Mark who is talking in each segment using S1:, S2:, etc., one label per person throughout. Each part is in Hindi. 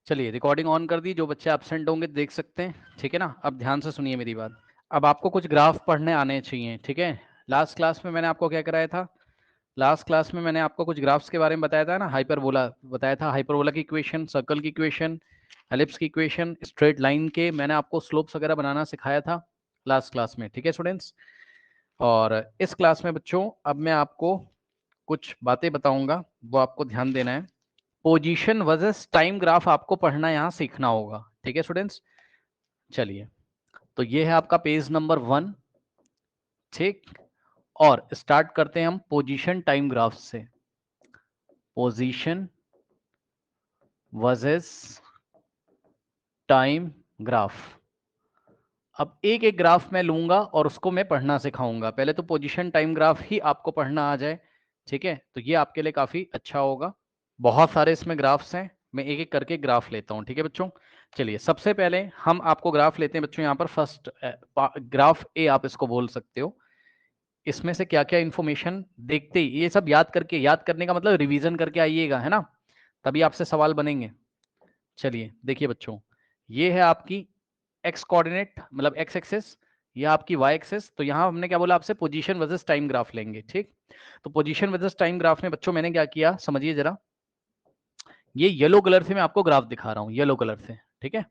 S1: चलिए रिकॉर्डिंग ऑन कर दी, जो बच्चे एब्सेंट होंगे देख सकते हैं, ठीक है ना। अब ध्यान से सुनिए मेरी बात। अब आपको कुछ ग्राफ पढ़ने आने चाहिए, ठीक है। लास्ट क्लास में मैंने आपको क्या कराया था? लास्ट क्लास में मैंने आपको कुछ ग्राफ्स के बारे में बताया था ना, हाइपरबोला बताया था, हाइपरबोला की इक्वेशन, सर्कल की इक्वेशन, एलिप्स की इक्वेशन, स्ट्रेट लाइन के मैंने आपको स्लोप्स वगैरह बनाना सिखाया था लास्ट क्लास में, ठीक है स्टूडेंट्स। और इस क्लास में बच्चों अब मैं आपको कुछ बातें बताऊंगा, वो आपको ध्यान देना है। पोजीशन वर्सेस टाइम ग्राफ आपको पढ़ना यहाँ सीखना होगा, ठीक है स्टूडेंट्स। चलिए, तो ये है आपका पेज नंबर 1, ठीक। और स्टार्ट करते हैं हम पोजीशन टाइम ग्राफ से। Position versus time graph. अब एक एक ग्राफ मैं लूंगा और उसको मैं पढ़ना सिखाऊंगा। पहले तो पोजीशन टाइम ग्राफ ही आपको पढ़ना आ जाए, ठीक है, तो ये आपके लिए काफी अच्छा होगा। बहुत सारे इसमें ग्राफ्स हैं, मैं एक एक करके ग्राफ लेता हूं, ठीक है बच्चों। चलिए, सबसे पहले हम आपको ग्राफ लेते हैं बच्चों। यहाँ पर फर्स्ट ग्राफ ए आप इसको बोल सकते हो। इसमें से क्या क्या इंफॉर्मेशन देखते ही, ये सब याद करके, याद करने का मतलब रिवीजन करके आइएगा, है ना, तभी आपसे सवाल बनेंगे। चलिए देखिए बच्चों, ये है आपकी एक्स कोऑर्डिनेट, मतलब एक्स एक्सिस, यह आपकी वाई एक्सिस। तो यहां हमने क्या बोला आपसे, पोजीशन वर्सेस टाइम ग्राफ लेंगे, ठीक। तो पोजीशन वर्सेस टाइम ग्राफ में बच्चों मैंने क्या किया, समझिए जरा। ये येलो कलर से मैं आपको ग्राफ दिखा रहा हूं, येलो कलर से, ठीक है।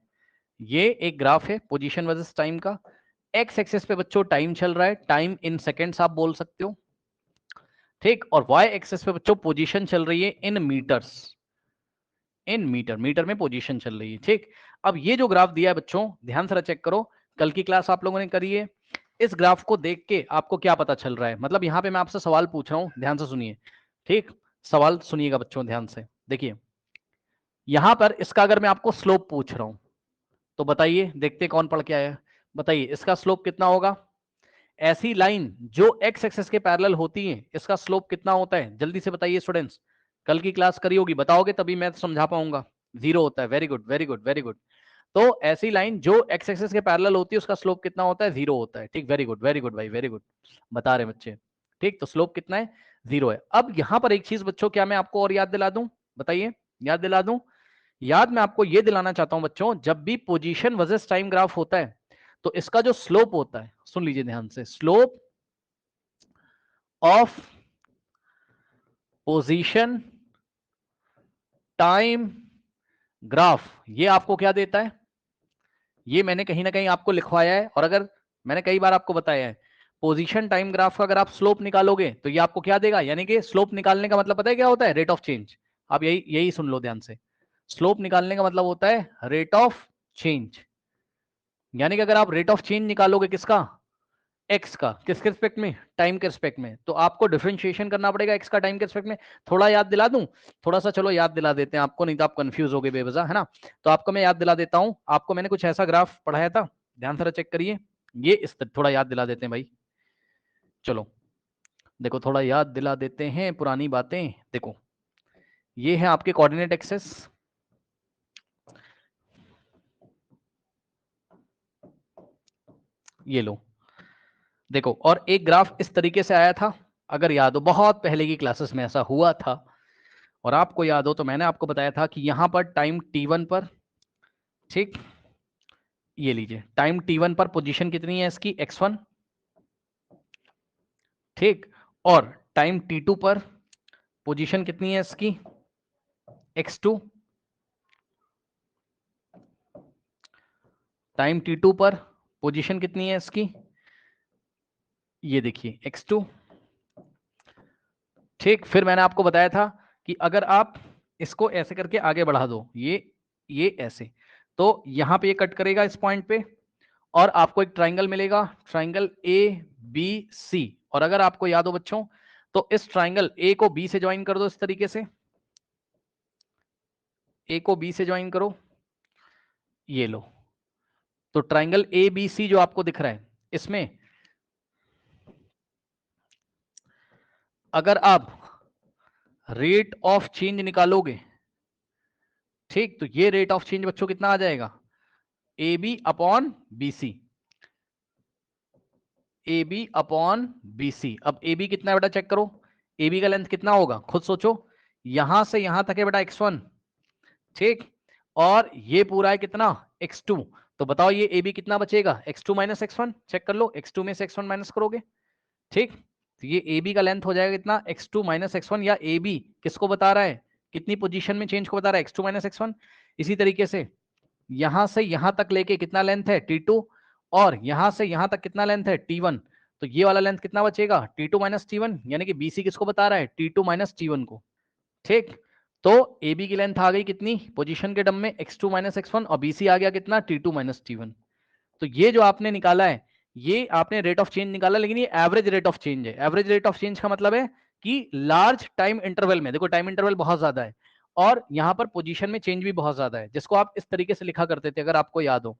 S1: ये एक ग्राफ है पोजीशन वर्सेस टाइम का। एक्स एक्सिस पे बच्चों टाइम चल रहा है, टाइम इन सेकेंड्स आप बोल सकते हो, ठीक। और वाई एक्सिस पे बच्चों पोजीशन चल रही है in metres, in metre, metre में पोजीशन चल रही है, ठीक। अब ये जो ग्राफ दिया है बच्चों, ध्यान से चेक करो, कल की क्लास आप लोगों ने करी है। इस ग्राफ को देख के आपको क्या पता चल रहा है, मतलब यहाँ पे मैं आपसे सवाल पूछ रहा हूँ, ध्यान से सुनिए, ठीक। सवाल सुनिएगा बच्चों ध्यान से, देखिए। यहां पर इसका अगर मैं आपको स्लोप पूछ रहा हूं, तो बताइए, देखते कौन पढ़ के आया, बताइए इसका स्लोप कितना होगा। ऐसी लाइन जो एक्स एक्सिस के पैरेलल होती है, इसका स्लोप कितना होता है, जल्दी से बताइए स्टूडेंट्स। कल की क्लास करी होगी, बताओगे तभी मैं समझा पाऊंगा। 0 होता है, very good very good very good. तो ऐसी लाइन जो एक्स एक्सिस के पैरेलल होती है, उसका स्लोप कितना होता है, 0 होता है, ठीक। वेरी गुड भाई, वेरी गुड, बता रहे बच्चे, ठीक। तो स्लोप कितना है, 0 है। अब यहां पर एक चीज बच्चों, क्या मैं आपको और याद दिला दूं, बताइए, याद दिला दूं। याद मैं आपको यह दिलाना चाहता हूं बच्चों, जब भी पोजीशन वर्सेस टाइम ग्राफ होता है, तो इसका जो स्लोप होता है, सुन लीजिए ध्यान से, slope of position time graph, ये आपको क्या देता है, ये मैंने कहीं ना कहीं आपको लिखवाया है। और अगर मैंने कई बार आपको बताया है, पोजीशन टाइम ग्राफ का अगर आप स्लोप निकालोगे तो ये आपको क्या देगा, यानी कि स्लोप निकालने का मतलब पता है क्या होता है, रेट ऑफ चेंज। आप यही यही सुन लो ध्यान से, स्लोप निकालने का मतलब होता है रेट ऑफ चेंज। यानी कि अगर आप रेट ऑफ चेंज निकालोगे किसका, एक्स का, किसके रिस्पेक्ट में, टाइम के रिस्पेक्ट में, तो आपको डिफरेंशिएशन करना पड़ेगा एक्स का टाइम के रिस्पेक्ट में। थोड़ा याद दिला दूं, थोड़ा सा चलो याद दिला देते हैं आपको, नहीं तो आप कंफ्यूज हो गए बेवजह, है ना। तो आपको मैं याद दिला देता हूं, आपको मैंने कुछ ऐसा ग्राफ पढ़ाया था, ध्यान से चेक करिए। ये इस थोड़ा याद दिला देते हैं भाई, चलो देखो, थोड़ा याद दिला देते हैं पुरानी बातें। देखो, ये है आपके कोऑर्डिनेट एक्सेस, ये लो, देखो। और एक ग्राफ इस तरीके से आया था, अगर याद हो, बहुत पहले की क्लासेस में ऐसा हुआ था, और आपको याद हो तो मैंने आपको बताया था कि यहां पर टाइम t1 पर, ठीक, ये लीजिए, टाइम t1 पर पोजीशन कितनी है इसकी, x1, ठीक। और टाइम t2 पर पोजीशन कितनी है इसकी, x2। टाइम t2 पर पोजीशन कितनी है इसकी, ये देखिए x2, ठीक। फिर मैंने आपको बताया था कि अगर आप इसको ऐसे करके आगे बढ़ा दो, ये ऐसे, तो यहां पे ये कट करेगा इस पॉइंट पे, और आपको एक ट्राइंगल मिलेगा, ट्राइंगल ए बी सी। और अगर आपको याद हो बच्चों, तो इस ट्राइंगल ए को बी से ज्वाइन कर दो इस तरीके से, ए को बी से ज्वाइन करो, ये लो। तो ट्राइंगल ए बी सी जो आपको दिख रहा है, इसमें अगर आप रेट ऑफ चेंज निकालोगे, ठीक, तो ये रेट ऑफ चेंज बच्चों कितना आ जाएगा, A B upon B C, A B upon B C. अब ए बी कितना है बेटा, चेक करो, ए बी का लेंथ कितना होगा, खुद सोचो, यहां से यहां तक है बेटा x1, ठीक। और ये पूरा है कितना x2। तो बताओ ये AB कितना बचेगा, x2 माइनस x1। चेक कर लो, x2 में से x1 माइनस करोगे, ठीक। तो ये AB का लेंथ हो जाएगा कितना, x2 माइनस x1, या AB किसको बता रहा है, कितनी पोजीशन में चेंज को बता रहा है, x2 माइनस x1। इसी तरीके से यहां से यहां तक लेके कितना लेंथ है t2, और यहां से यहां तक कितना लेंथ है t1। तो ये वाला लेंथ कितना बचेगा, t2 माइनस t1, यानी कि BC किसको बता रहा है, t2 माइनस t1 को, ठीक। तो AB की लेंथ आ गई कितनी पोजीशन के टर्म में, x2 माइनस x1, और BC आ गया कितना, t2 माइनस t1। तो ये जो आपने निकाला है, ये आपने रेट ऑफ चेंज निकाला, लेकिन ये एवरेज रेट ऑफ चेंज है। एवरेज रेट ऑफ चेंज का मतलब है कि लार्ज टाइम इंटरवल में, देखो टाइम इंटरवल बहुत ज्यादा है और यहां पर पोजीशन में चेंज भी बहुत ज्यादा है, जिसको आप इस तरीके से लिखा करते थे अगर आपको याद हो,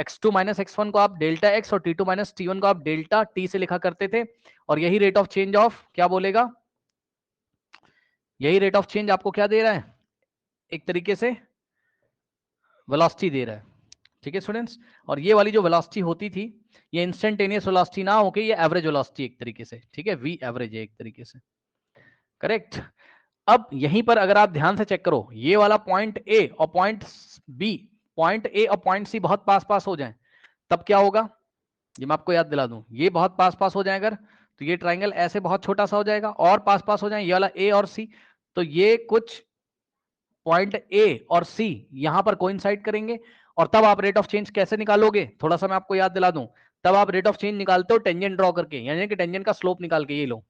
S1: x2 माइनस x1 को आप डेल्टा x और t2 माइनस t1 को आप डेल्टा t से लिखा करते थे। और यही रेट ऑफ चेंज ऑफ क्या बोलेगा, यही रेट ऑफ चेंज आपको क्या दे रहा है, एक तरीके से वेलोसिटी दे रहा है, ठीक है स्टूडेंट्स। और ये वाली जो वेलोसिटी होती थी, ये इंस्टेंटेनियस वेलोसिटी ना होके ये एवरेज वेलोसिटी एक तरीके से, ठीक है, वी एवरेज है एक तरीके से, करेक्ट। अब यहीं पर अगर आप ध्यान से चेक करो, ये वाला पॉइंट ए और पॉइंट बी, पॉइंट ए और पॉइंट सी बहुत पास पास हो जाए, तब क्या होगा, ये मैं आपको याद दिला दूं, ये बहुत पास पास हो जाए अगर, तो ये ट्राइंगल ऐसे बहुत छोटा सा हो जाएगा, और पास पास हो जाए ये वाला ए और सी, तो ये कुछ पॉइंट ए और सी यहां पर कोइंसाइड करेंगे। और तब आप रेट ऑफ चेंज कैसे निकालोगे, थोड़ा सा मैं आपको याद दिला दूं, तब आप रेट ऑफ चेंज निकालते हो टेंजेंट ड्रॉ करके, यानी कि टेंजेंट का स्लोप निकाल के, ये लो,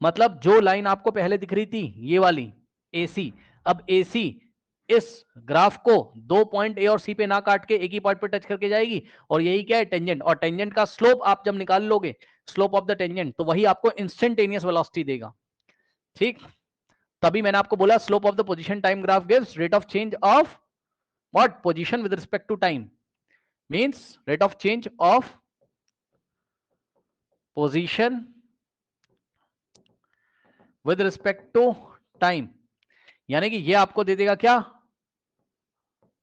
S1: मतलब जो लाइन आपको पहले दिख रही थी ये वाली AC, अब AC इस ग्राफ को दो पॉइंट ए और सी पे ना काट के एक ही पॉइंट पे टच करके जाएगी, और यही क्या है टेंजेंट, और टेंजेंट का स्लोप आप जब निकाल लोगे, स्लोप ऑफ द टेंजेंट, तो वही आपको इंस्टेंटेनियस वेलोसिटी देगा, ठीक। तभी मैंने आपको बोला slope of the position time graph gives rate of change of what, position with respect to time, means rate of change of position with respect to time, यानी कि ये आपको दे देगा क्या,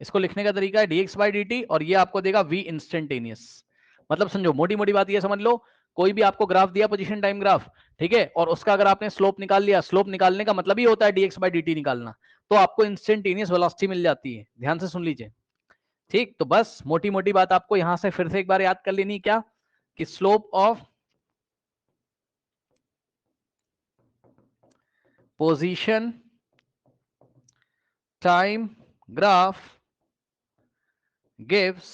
S1: इसको लिखने का तरीका है dx by dt, और ये आपको देगा v इंस्टेंटेनियस। मतलब समझो, मोटी मोटी बात ये समझ लो, कोई भी आपको ग्राफ दिया पोजीशन टाइम ग्राफ, ठीक है, और उसका अगर आपने स्लोप निकाल लिया, स्लोप निकालने का मतलब ही होता है dx by dt निकालना, तो आपको इंस्टेंटेनियस वेलोसिटी मिल जाती है, ध्यान से सुन लीजिए, ठीक। तो बस मोटी मोटी बात आपको यहां से फिर से एक बार याद कर लेनी, क्या कि slope of position time graph gives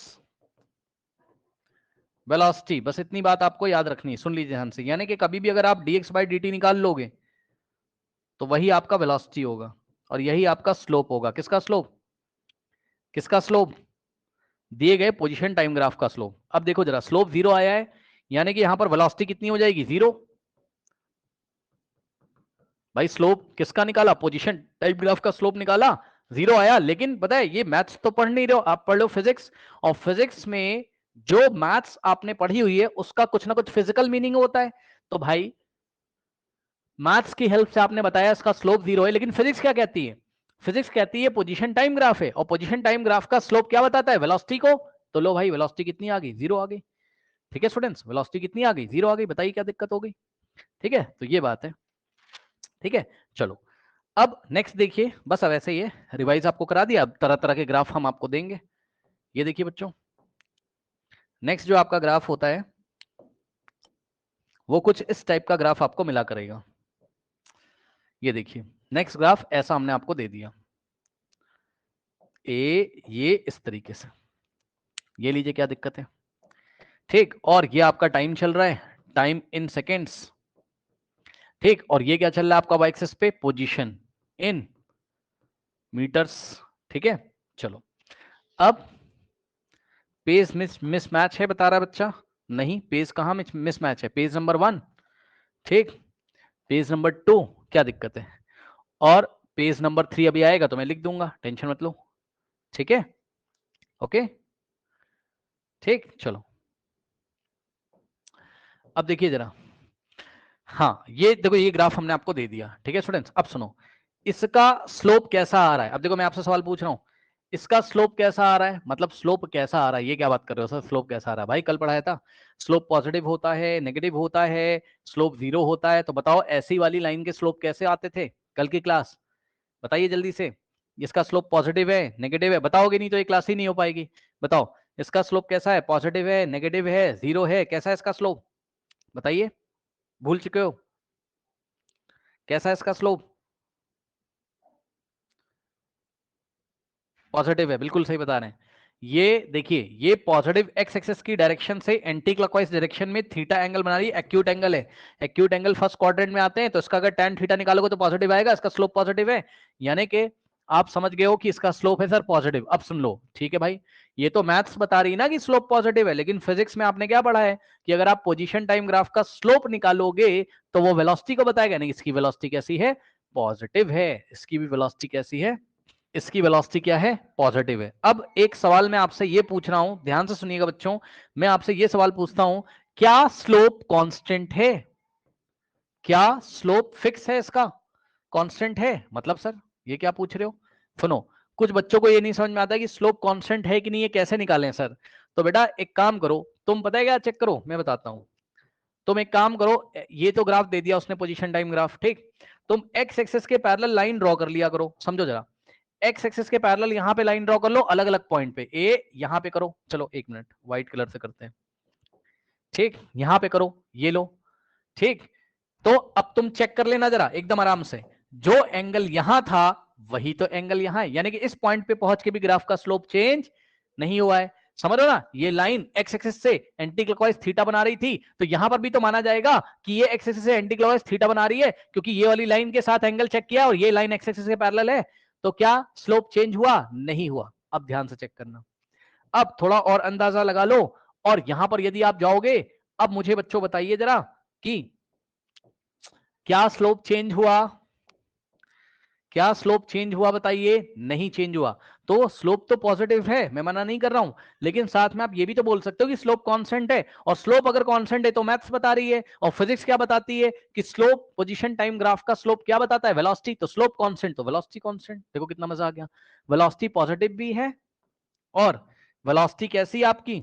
S1: velocity, बस इतनी बात आपको याद रखनी है, सुन लीजिए ध्यान से, यानी कि कभी भी अगर आप dx by dt निकाल लोगे तो वही आपका वेलोसिटी होगा, और यही आपका स्लोप होगा, किसका स्लोप, किसका स्लोप, दिए गए पोजीशन टाइम ग्राफ का स्लोप। अब देखो जरा, स्लोप 0 आया है, यानी कि यहां पर वेलोसिटी कितनी हो जाएगी, 0। भाई स्लोप किसका निकाला, पोजीशन टाइम ग्राफ का स्लोप निकाला, 0 आया। लेकिन पता है ये मैथ्स तो पढ़ नहीं रहे हो, आप पढ़ लो फिजिक्स, और फिजिक्स में जो मैथ्स आपने पढ़ी हुई है उसका कुछ ना कुछ फिजिकल मीनिंग होता है। तो भाई मैथ्स की हेल्प से आपने बताया इसका स्लोप 0 है, लेकिन फिजिक्स क्या कहती है, फिजिक्स कहती है पोजीशन टाइम ग्राफ है, और पोजीशन टाइम ग्राफ का स्लोप क्या बताता है, वेलोसिटी को। तो लो भाई, वेलोसिटी कितनी आ गई, 0 आ गई, ठीक है स्टूडेंट्स, वेलोसिटी कितनी आ गई, 0 आ गई, बताइए क्या दिक्कत हो गई, ठीक है। तो ये बात है, ठीक है। चलो अब नेक्स्ट देखिए, बस अब ऐसे ही है, रिवाइज आपको करा दिया, अब तरह तरह के ग्राफ हम आपको देंगे। ये देखिए बच्चों, नेक्स्ट जो आपका ग्राफ होता है वो कुछ इस टाइप का ग्राफ आपको मिला करेगा। ये देखिए, नेक्स्ट ग्राफ ऐसा हमने आपको दे दिया, ये इस तरीके से, ये लीजिए, क्या दिक्कत है, ठीक। और ये आपका टाइम चल रहा है, टाइम इन सेकेंड्स, ठीक। और ये क्या चल रहा है आपका वाई एक्सिस पे, पोजीशन इन मीटर्स, ठीक है। चलो अब पेज मिसमैच है बता रहा है बच्चा, नहीं पेज कहाँ मिसमैच है, पेज नंबर 1, ठीक, पेज नंबर 2 क्या दिक्कत है, और पेज नंबर 3 अभी आएगा तो मैं लिख दूंगा, टेंशन मत लो, ठीक है, ओके, ठीक। चलो अब देखिए जरा, हाँ ये देखो, ये ग्राफ हमने आपको दे दिया, ठीक है स्टूडेंट्स। अब सुनो, इसका स्लोप कैसा आ रहा है, अब देखो मैं आपसे सवाल पूछ रहा हूं, इसका स्लोप कैसा आ रहा है, मतलब स्लोप कैसा आ रहा है, ये क्या बात कर रहे हो सर, स्लोप कैसा आ रहा है, भाई कल पढ़ाया था, स्लोप पॉजिटिव होता है, नेगेटिव होता है, स्लोप 0 होता है, तो बताओ ऐसी वाली लाइन के स्लोप कैसे आते थे कल की क्लास, बताइए जल्दी से, इसका स्लोप पॉजिटिव है नेगेटिव है? बताओगे नहीं तो ये क्लास ही नहीं हो पाएगी। बताओ इसका स्लोप कैसा है, पॉजिटिव है, नेगेटिव है, जीरो है, कैसा है इसका स्लोप? बताइए, भूल चुके हो? कैसा है इसका स्लोप? पॉजिटिव है, बिल्कुल सही बता रहे हैं। ये देखिए, ये पॉजिटिव एक्स एक्सिस की डायरेक्शन से एंटी क्लॉकवाइज डायरेक्शन में थीटा एंगल बना रही है, एक्यूट एंगल है। एक्यूट एंगल फर्स्ट क्वाड्रेंट में आते हैं, तो इसका अगर tan थीटा निकालोगे तो पॉजिटिव आएगा, इसका स्लोप पॉजिटिव है। यानी कि आप समझ गए हो कि इसका स्लोप है सर पॉजिटिव। अब सुन लो, ठीक है भाई, ये तो मैथ्स बता रही ना कि स्लोप पॉजिटिव है, लेकिन फिजिक्स में आपने क्या पढ़ा है कि अगर आप पोजीशन टाइम ग्राफ का स्लोप निकालोगे तो वो वेलोसिटी को बताएगा। नहीं, इसकी वेलोसिटी कैसी है? पॉजिटिव है। इसकी भी वेलोसिटी कैसी है? इसकी वेलोसिटी क्या है? पॉजिटिव है। अब एक सवाल मैं आपसे ये पूछ रहा हूं, ध्यान से सुनिएगा बच्चों, मैं आपसे ये सवाल पूछता हूं, क्या स्लोप कांस्टेंट है? क्या स्लोप फिक्स है? इसका कांस्टेंट है? मतलब सर ये क्या पूछ रहे हो? सुनो, कुछ बच्चों को ये नहीं समझ में आता कि स्लोप कांस्टेंट है कि नहीं, ये कैसे निकालें सर। तो बेटा एक काम करो, तुम पता है क्या चेक करो, मैं बताता हूं। तुम एक काम करो, ये तो ग्राफ दे दिया उसने, पोजीशन टाइम ग्राफ, ठीक। तुम एक्स एक्सिस के पैरेलल लाइन ड्रॉ कर लिया करो, समझो जरा। एक्स एक्सिस के पैरेलल यहां पे लाइन ड्रॉ कर लो, अलग अलग पॉइंट पे। ए यहां पे करो, चलो एक मिनट व्हाइट कलर से करते हैं, ठीक। यहां पे करो, ये लो, ठीक। तो अब तुम चेक कर लेना जरा एकदम आराम से, जो एंगल यहां था वही तो एंगल यहां है, यानी कि इस पॉइंट पे पहुंच के भी ग्राफ का स्लोप चेंज नहीं हुआ है। समझ रहे हो ना? ये लाइन एक्स एक्सिस से एंटी क्लॉकवाइज थीटा बना रही थी, तो यहां पर भी तो माना जाएगा कि ये एक्स एक्सिस से एंटी क्लॉकवाइज थीटा बना रही है, क्योंकि ये वाली लाइन के साथ एंगल चेक किया और ये लाइन एक्स एक्सिस के पैरेलल है। तो क्या स्लोप चेंज हुआ? नहीं हुआ। अब ध्यान से चेक करना, अब थोड़ा और अंदाजा लगा लो। और यहां पर यदि आप जाओगे, अब मुझे बच्चों बताइए जरा कि क्या स्लोप चेंज हुआ? क्या स्लोप चेंज हुआ? बताइए। नहीं चेंज हुआ। तो स्लोप तो पॉजिटिव है, मैं मना नहीं कर रहा हूं, लेकिन साथ में आप ये भी तो बोल सकते हो कि स्लोप कांस्टेंट है, और स्लोप अगर कांस्टेंट है तो मैथ्स बता रही है, और फिजिक्स क्या बताती है कि स्लोप, पोजीशन टाइम ग्राफ का स्लोप क्या बताता है? वेलोसिटी। तो स्लोप कांस्टेंट तो वेलोसिटी कांस्टेंट। देखो कितना मजा आ गया, वेलोसिटी पॉजिटिव भी है, और वेलोसिटी कैसी है आपकी?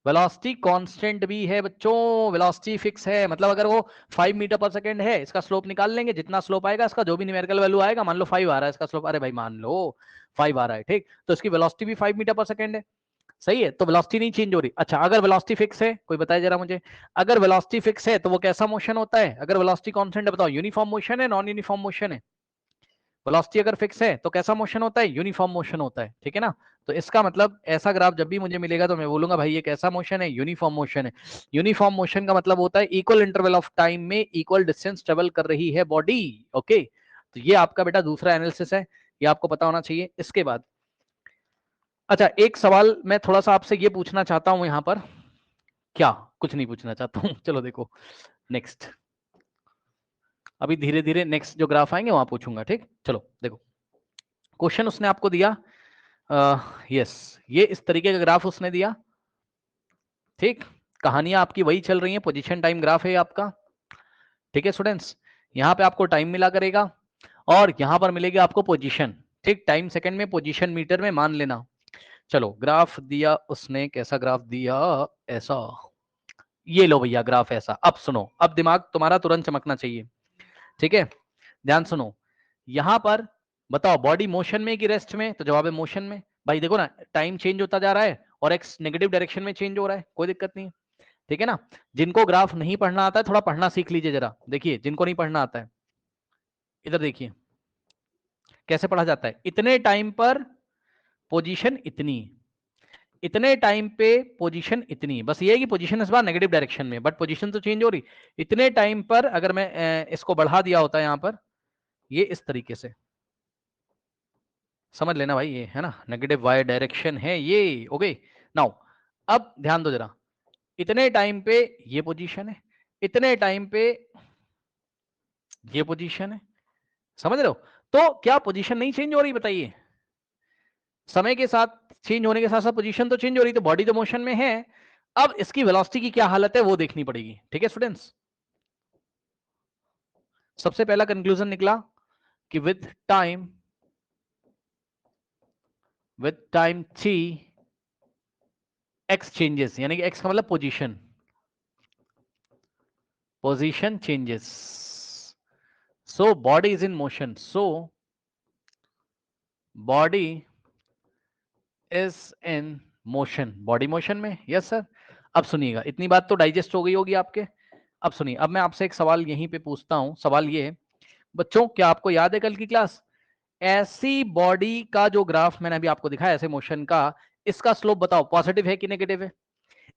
S1: वेलोसिटी कांस्टेंट भी है बच्चों, वेलोसिटी फिक्स है। मतलब अगर वो 5 मीटर पर सेकंड है, इसका स्लोप निकाल लेंगे, जितना स्लोप आएगा इसका जो भी न्यूमेरिकल वैल्यू आएगा, मान लो 5 आ रहा है इसका स्लोप, अरे भाई मान लो 5 आ रहा है, ठीक, तो इसकी वेलोसिटी भी 5 मीटर पर सेकंड है। सही है, तो वेलोसिटी नहीं चेंज हो रही। अच्छा, अगर वेलोसिटी फिक्स है, कोई बताए जरा मुझे, अगर वेलोसिटी फिक्स है तो वो कैसा मोशन होता है? अगर वेलोसिटी कांस्टेंट है, बताओ, यूनिफॉर्म मोशन है, नॉन यूनिफॉर्म मोशन है? वेलोसिटी अगर फिक्स है तो कैसा मोशन होता है? यूनिफॉर्म मोशन होता है, ठीक है ना। तो इसका मतलब ऐसा ग्राफ जब भी मुझे मिलेगा तो मैं बोलूंगा भाई ये कैसा मोशन है? यूनिफॉर्म मोशन है। यूनिफॉर्म मोशन का मतलब होता है इक्वल इंटरवल ऑफ टाइम में इक्वल डिस्टेंस ट्रेवल कर रही है बॉडी। ओके, तो ये आपका बेटा दूसरा एनालिसिस है, ये आपको पता होना चाहिए। इसके बाद अच्छा, एक सवाल मैं थोड़ा सा आपसे ये पूछना चाहता हूं यहां पर, क्या कुछ नहीं पूछना चाहता हूं चलो देखो नेक्स्ट, अभी धीरे धीरे नेक्स्ट जो ग्राफ आएंगे वहां पूछूंगा, ठीक। चलो देखो, क्वेश्चन उसने आपको दिया, यस, ये इस तरीके का ग्राफ उसने दिया, ठीक। कहानियां आपकी वही चल रही हैं, पोजीशन टाइम ग्राफ है आपका, ठीक है स्टूडेंट्स। यहाँ पे आपको टाइम मिला करेगा, और यहाँ पर मिलेगी आपको पोजीशन, ठीक, टाइम सेकंड में, पोजीशन मीटर में मान लेना। चलो ग्राफ दिया उसने, कैसा ग्राफ दिया? ऐसा, ये लो भैया ग्राफ ऐसा। अब सुनो, अब दिमाग तुम्हारा तुरंत चमकना चाहिए, ठीक है, ध्यान सुनो। यहां पर बताओ बॉडी मोशन में कि रेस्ट में? तो जवाब है मोशन में। भाई देखो ना, टाइम चेंज होता जा रहा है और एक्स नेगेटिव डायरेक्शन में चेंज हो रहा है, कोई दिक्कत नहीं है, ठीक है ना। जिनको ग्राफ नहीं पढ़ना आता है थोड़ा पढ़ना सीख लीजिए जरा, देखिए जिनको नहीं पढ़ना आता है, इधर देखिए कैसे पढ़ा जाता है। इतने टाइम पर पोजीशन इतनी, इतने टाइम पे पोजीशन इतनी, बस ये है कि पोजीशन इस बार नेगेटिव डायरेक्शन में, बट पोजीशन तो चेंज हो रही। इतने टाइम पर अगर मैं इसको बढ़ा दिया होता है यहां पर, ये इस तरीके से समझ लेना भाई, ये है ना नेगेटिव वाई डायरेक्शन है ये। ओके, नाउ अब ध्यान दो जरा, इतने टाइम पे ये पोजीशन है, इतने टाइम पे ये पोजीशन है, समझ रहे हो? तो क्या पोजीशन नहीं चेंज हो रही? बताइए, समय के साथ चेंज होने के साथ साथ पोजीशन तो चेंज हो रही, तो बॉडी तो मोशन में है। अब इसकी वेलोसिटी की क्या हालत है वो देखनी पड़ेगी, ठीक है स्टूडेंट्स। सबसे पहला कंक्लूजन निकला कि with time t x changes, यानी कि x का मतलब position, position changes, so body is in motion, so body is in motion, body motion में, यस सर। अब सुनिएगा, इतनी बात तो डाइजेस्ट हो गई होगी आपके। अब सुनिए, अब मैं आपसे एक सवाल यहीं पे पूछता हूं। सवाल ये है बच्चों, क्या आपको याद है कल की क्लास, ऐसी बॉडी का जो ग्राफ मैंने अभी आपको दिखाया ऐसे मोशन का, इसका स्लोप बताओ पॉजिटिव है कि नेगेटिव है?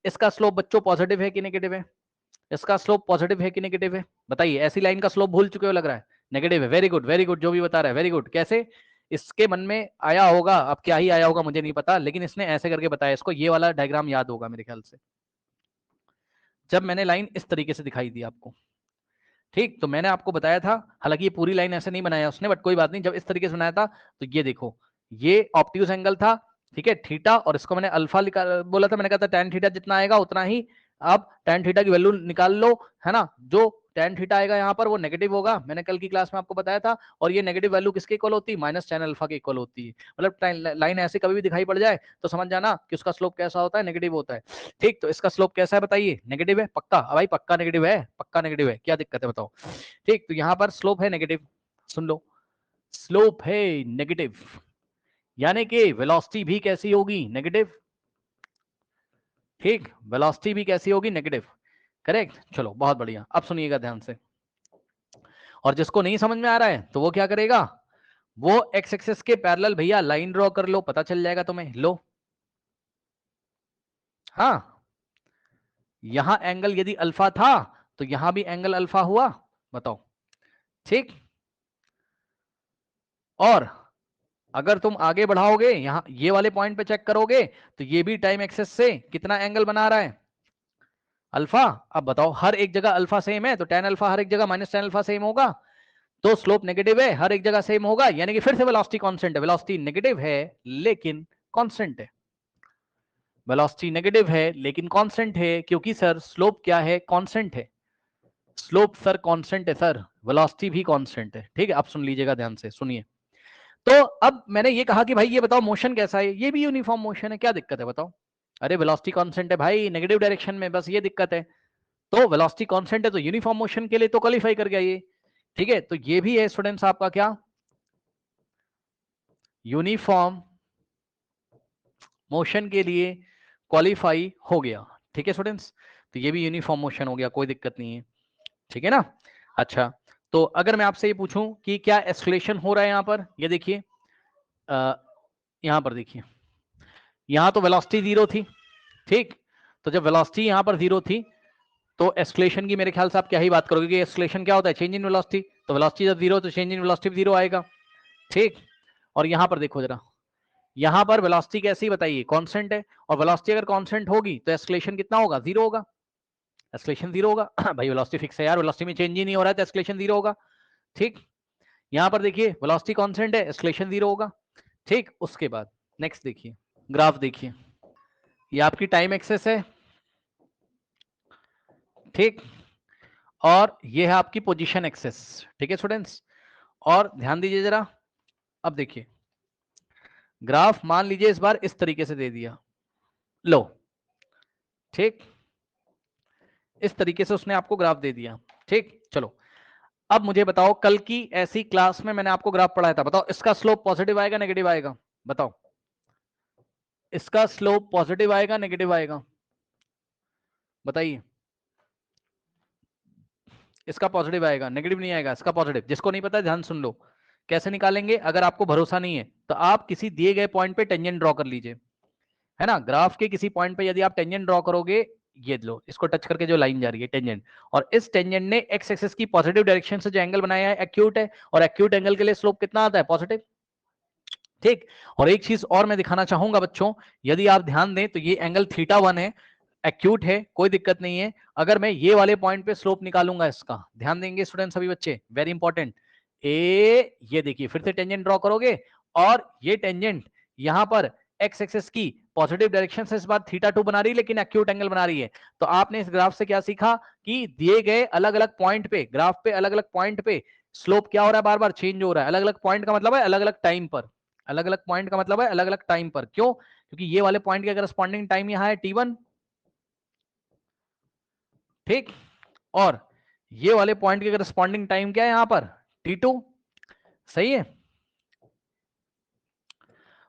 S1: इसका स्लोप बच्चों पॉजिटिव है कि नेगेटिव है? इसका स्लोप पॉजिटिव है कि नेगेटिव है? बताइए, ऐसी लाइन का स्लोप भूल चुके हो लग रहा है, नेगेटिव है। वेरी गुड वेरी गुड, जो भी बता रहा है वेरी गुड। कैसे इसके मन में आया होगा, अब क्या ही आया होगा मुझे नहीं पता, लेकिन इसने ऐसे करके बताया, इसको ये वाला डायग्राम याद होगा मेरे ख्याल से, जब मैंने लाइन इस तरीके से दिखाई दी आपको। ठीक, तो मैंने आपको बताया था, हालांकि ये पूरी लाइन ऐसे नहीं बनाया उसने, बट कोई बात नहीं, जब इस तरीके से बनाया था तो ये देखो, ये ऑब्ट्यूज एंगल था, ठीक है, थीटा, और इसको मैंने अल्फा बोला था, मैंने कहा था टैन थीटा जितना आएगा उतना ही आप टैन थीटा की वैल्यू निकाल लो, है ना। जो टैन थीटा आएगा यहाँ पर वो नेगेटिव होगा, मैंने कल की क्लास में आपको बताया था, और ये नेगेटिव वैल्यू किसके इक्वल होती है, माइनस टैन अल्फा के इक्वल होती है। मतलब लाइन ऐसे कभी भी दिखाई पड़ जाए तो समझ जाना कि उसका स्लोप कैसा होता है, नेगेटिव होता है। ठीक, तो इसका स्लोप कैसा है बताइए, नेगेटिव है पक्का? भाई पक्का नेगेटिव है, पक्का नेगेटिव है, क्या दिक्कत है बताओ। ठीक, तो यहां पर स्लोप है नेगेटिव, सुन लो, स्लोप है नेगेटिव, यानी कि वेलोसिटी भी कैसी होगी, नेगेटिव। ठीक, वेलोसिटी भी कैसी होगी, नेगेटिव, करेक्ट। चलो बहुत बढ़िया, अब सुनिएगा ध्यान से, और जिसको नहीं समझ में आ रहा है तो वो क्या करेगा, वो एक्स एक्सिस के पैरेलल भैया लाइन ड्रॉ कर लो, पता चल जाएगा तुम्हें। लो, हाँ, यहां एंगल यदि अल्फा था तो यहां भी एंगल अल्फा हुआ, बताओ। ठीक, और अगर तुम आगे बढ़ाओगे, यहां ये वाले पॉइंट पे चेक करोगे तो ये भी टाइम एक्सेस से कितना एंगल बना रहा है, अल्फा। अब बताओ, हर एक जगह अल्फा सेम है तो टेन अल्फा हर एक जगह माइनस टेन अल्फा सेम होगा, तो स्लोप नेगेटिव है, हर एक जगह सेम होगा, यानी कि फिर से वेलोसिटी कांस्टेंट है। वेलोसिटी नेगेटिव है लेकिन कांस्टेंट है, वेलोसिटी नेगेटिव है लेकिन कांस्टेंट है, क्योंकि सर स्लोप क्या है, कांस्टेंट है। स्लोप सर कांस्टेंट है सर, वेलोसिटी भी कांस्टेंट है। ठीक है, अब सुन लीजिएगा ध्यान से, सुनिए। तो अब मैंने ये कहा कि भाई ये बताओ मोशन कैसा है, ये भी यूनिफॉर्म मोशन है, क्या दिक्कत है बताओ। अरे वेलोसिटी कांस्टेंट है भाई, नेगेटिव डायरेक्शन में, बस ये दिक्कत है। तो वेलोसिटी कांस्टेंट है तो यूनिफॉर्म मोशन के लिए तो क्वालिफाई कर गया ये। ठीक है, तो ये भी है स्टूडेंट्स आपका क्या, यूनिफॉर्म मोशन के लिए क्वालिफाई हो गया। ठीक है स्टूडेंट्स, तो ये भी यूनिफॉर्म मोशन हो गया, कोई दिक्कत नहीं है। ठीक है ना। अच्छा, तो अगर मैं आपसे ये पूछूं कि क्या एस्केलेशन हो रहा है यहां पर, ये देखिए, यहां पर देखिए, यहां तो वेलोसिटी जीरो थी, ठीक, तो जब वेलोसिटी यहां पर जीरो थी तो एस्केलेशन की मेरे ख्याल से आप क्या ही बात करोगे कि एस्केलेशन क्या होता है, चेंज इन वेलोसिटी, तो वेलोसिटी जब जीरो तो चेंज इन वेलोसिटी भी जीरो आएगा। ठीक, और यहां पर देखो जरा, यहां पर वेलोसिटी कैसी बताइए, कांस्टेंट है, और वेलोसिटी अगर कांस्टेंट होगी तो एस्केलेशन कितना होगा, जीरो होगा, एस्केलेशन जीरो होगा। भाई वेलोसिटी फिक्स है यार, वेलोसिटी में चेंज ही नहीं हो रहा है तो एस्केलेशन जीरो होगा। ठीक, यहां पर देखिए वेलोसिटी कांस्टेंट है, एस्केलेशन जीरो होगा। ठीक, उसके बाद नेक्स्ट देखिए, ग्राफ देखिए, ये आपकी टाइम एक्सेस है, ठीक, और ये है आपकी पोजीशन एक्सेस। ठीक है स्टूडेंट्स, और ध्यान दीजिए जरा, अब देखिए ग्राफ मान लीजिए इस बार इस तरीके से दे दिया, लो, ठीक, इस तरीके से उसने आपको ग्राफ दे दिया। ठीक, चलो अब मुझे बताओ, कल की ऐसी क्लास में मैंने आपको ग्राफ पढ़ाया था, बताओ इसका स्लोप पॉजिटिव आएगा नेगेटिव आएगा, बताओ इसका स्लोप पॉजिटिव आएगा नेगेटिव आएगा, बताइए। इसका पॉजिटिव आएगा, नेगेटिव नहीं आएगा, इसका पॉजिटिव। जिसको नहीं पता ध्यान सुन लो, कैसे निकालेंगे, अगर आपको भरोसा नहीं है तो आप किसी दिए गए पॉइंट पे टेंजेंट ड्रॉ कर लीजिए, है ना। ग्राफ के किसी पॉइंट पे यदि आप टेंजेंट ड्रॉ करोगे, ये लो, इसको टच करके जो लाइन जा रही है टेंजेंट, और इस टेंजेंट ने एक्स एक्सिस की पॉजिटिव डायरेक्शन से जो एंगल बनाया है एक्यूट है, और एक्यूट एंगल के लिए स्लोप कितना आता है, पॉजिटिव। ठीक, और एक चीज और मैं दिखाना चाहूंगा बच्चों, यदि आप ध्यान दें तो ये एंगल थीटा वन है, एक्यूट है, कोई दिक्कत नहीं है। अगर मैं ये वाले पॉइंट पे स्लोप निकालूंगा इसका, ध्यान देंगे स्टूडेंट सभी बच्चे, वेरी इंपॉर्टेंट, ये देखिए फिर से टेंजेंट ड्रॉ करोगे, और ये टेंजेंट यहां पर एक्स एक्सिस की पॉजिटिव डायरेक्शन से इस बार थीटा टू बना रही है, लेकिन एक्यूट एंगल बना रही है। तो आपने इस ग्राफ से क्या सीखा कि दिए गए अलग अलग पॉइंट पे, ग्राफ पे अलग अलग पॉइंट पे स्लोप क्या हो रहा है, बार बार चेंज हो रहा है। अलग अलग पॉइंट का मतलब है अलग अलग टाइम पर, अलग अलग पॉइंट का मतलब है अलग अलग टाइम पर। क्यों, क्योंकि ये वाले पॉइंट का करस्पॉन्डिंग टाइम यहां है t1, ठीक, और ये वाले पॉइंट के करस्पॉन्डिंग टाइम क्या है यहां पर, T2 सही है।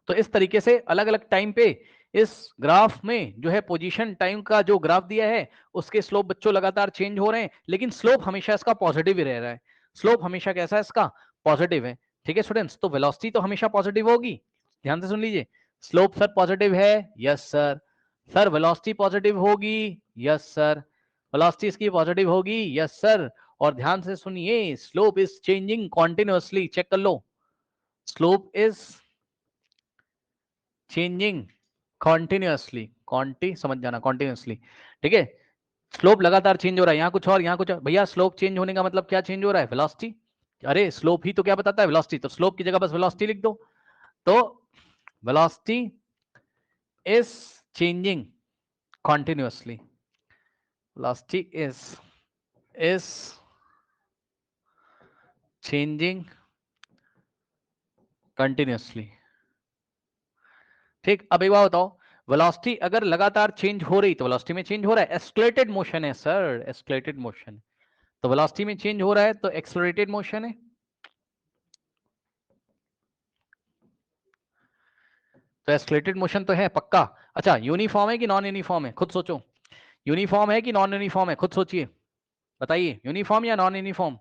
S1: तो इस तरीके से अलग अलग टाइम पे इस ग्राफ में जो है पोजीशन टाइम का जो ग्राफ दिया है उसके स्लोप बच्चों लगातार चेंज हो रहे हैं, लेकिन स्लोप हमेशा इसका पॉजिटिव ही रह रहा है। स्लोप हमेशा कैसा है इसका? पॉजिटिव है। ठीक है स्टूडेंट्स, तो वेलोसिटी तो हमेशा पॉजिटिव होगी। ध्यान से सुन लीजिए, स्लोप सर पॉजिटिव है, yes sir. Sir velocity positive होगी, यस सर। वेलोसिटी इसकी पॉजिटिव होगी, यस सर। और ध्यान से सुनिए, slope is changing continuously, check कर लो, slope is changing continuously, conti समझ जाना, कॉन्टिन्यूअसली। ठीक है, स्लोप लगातार चेंज हो रहा है, यहाँ कुछ और यहाँ कुछ और। भैया स्लोप चेंज होने का मतलब क्या चेंज हो रहा है? वेलोसिटी। अरे स्लोप ही तो क्या बताता है? वेलोसिटी। तो स्लोप की जगह बस वेलोसिटी लिख दो। तो velocity is changing continuously, velocity is changing continuously. ठीक, अब एक बात बताओ, वेलोसिटी अगर लगातार चेंज हो रही तो वेलोसिटी में चेंज हो रहा है, एस्केलेटेड मोशन है सर, एस्केलेटेड मोशन। तो वेलोसिटी में चेंज हो रहा है तो एक्सेलरेटेड मोशन है। तो एस्केलेटेड मोशन तो है पक्का। अच्छा, यूनिफॉर्म है कि नॉन यूनिफॉर्म है? खुद सोचो, यूनिफॉर्म है कि नॉन यूनिफॉर्म है? खुद सोचिए, बताइए, यूनिफॉर्म या नॉन यूनिफॉर्म?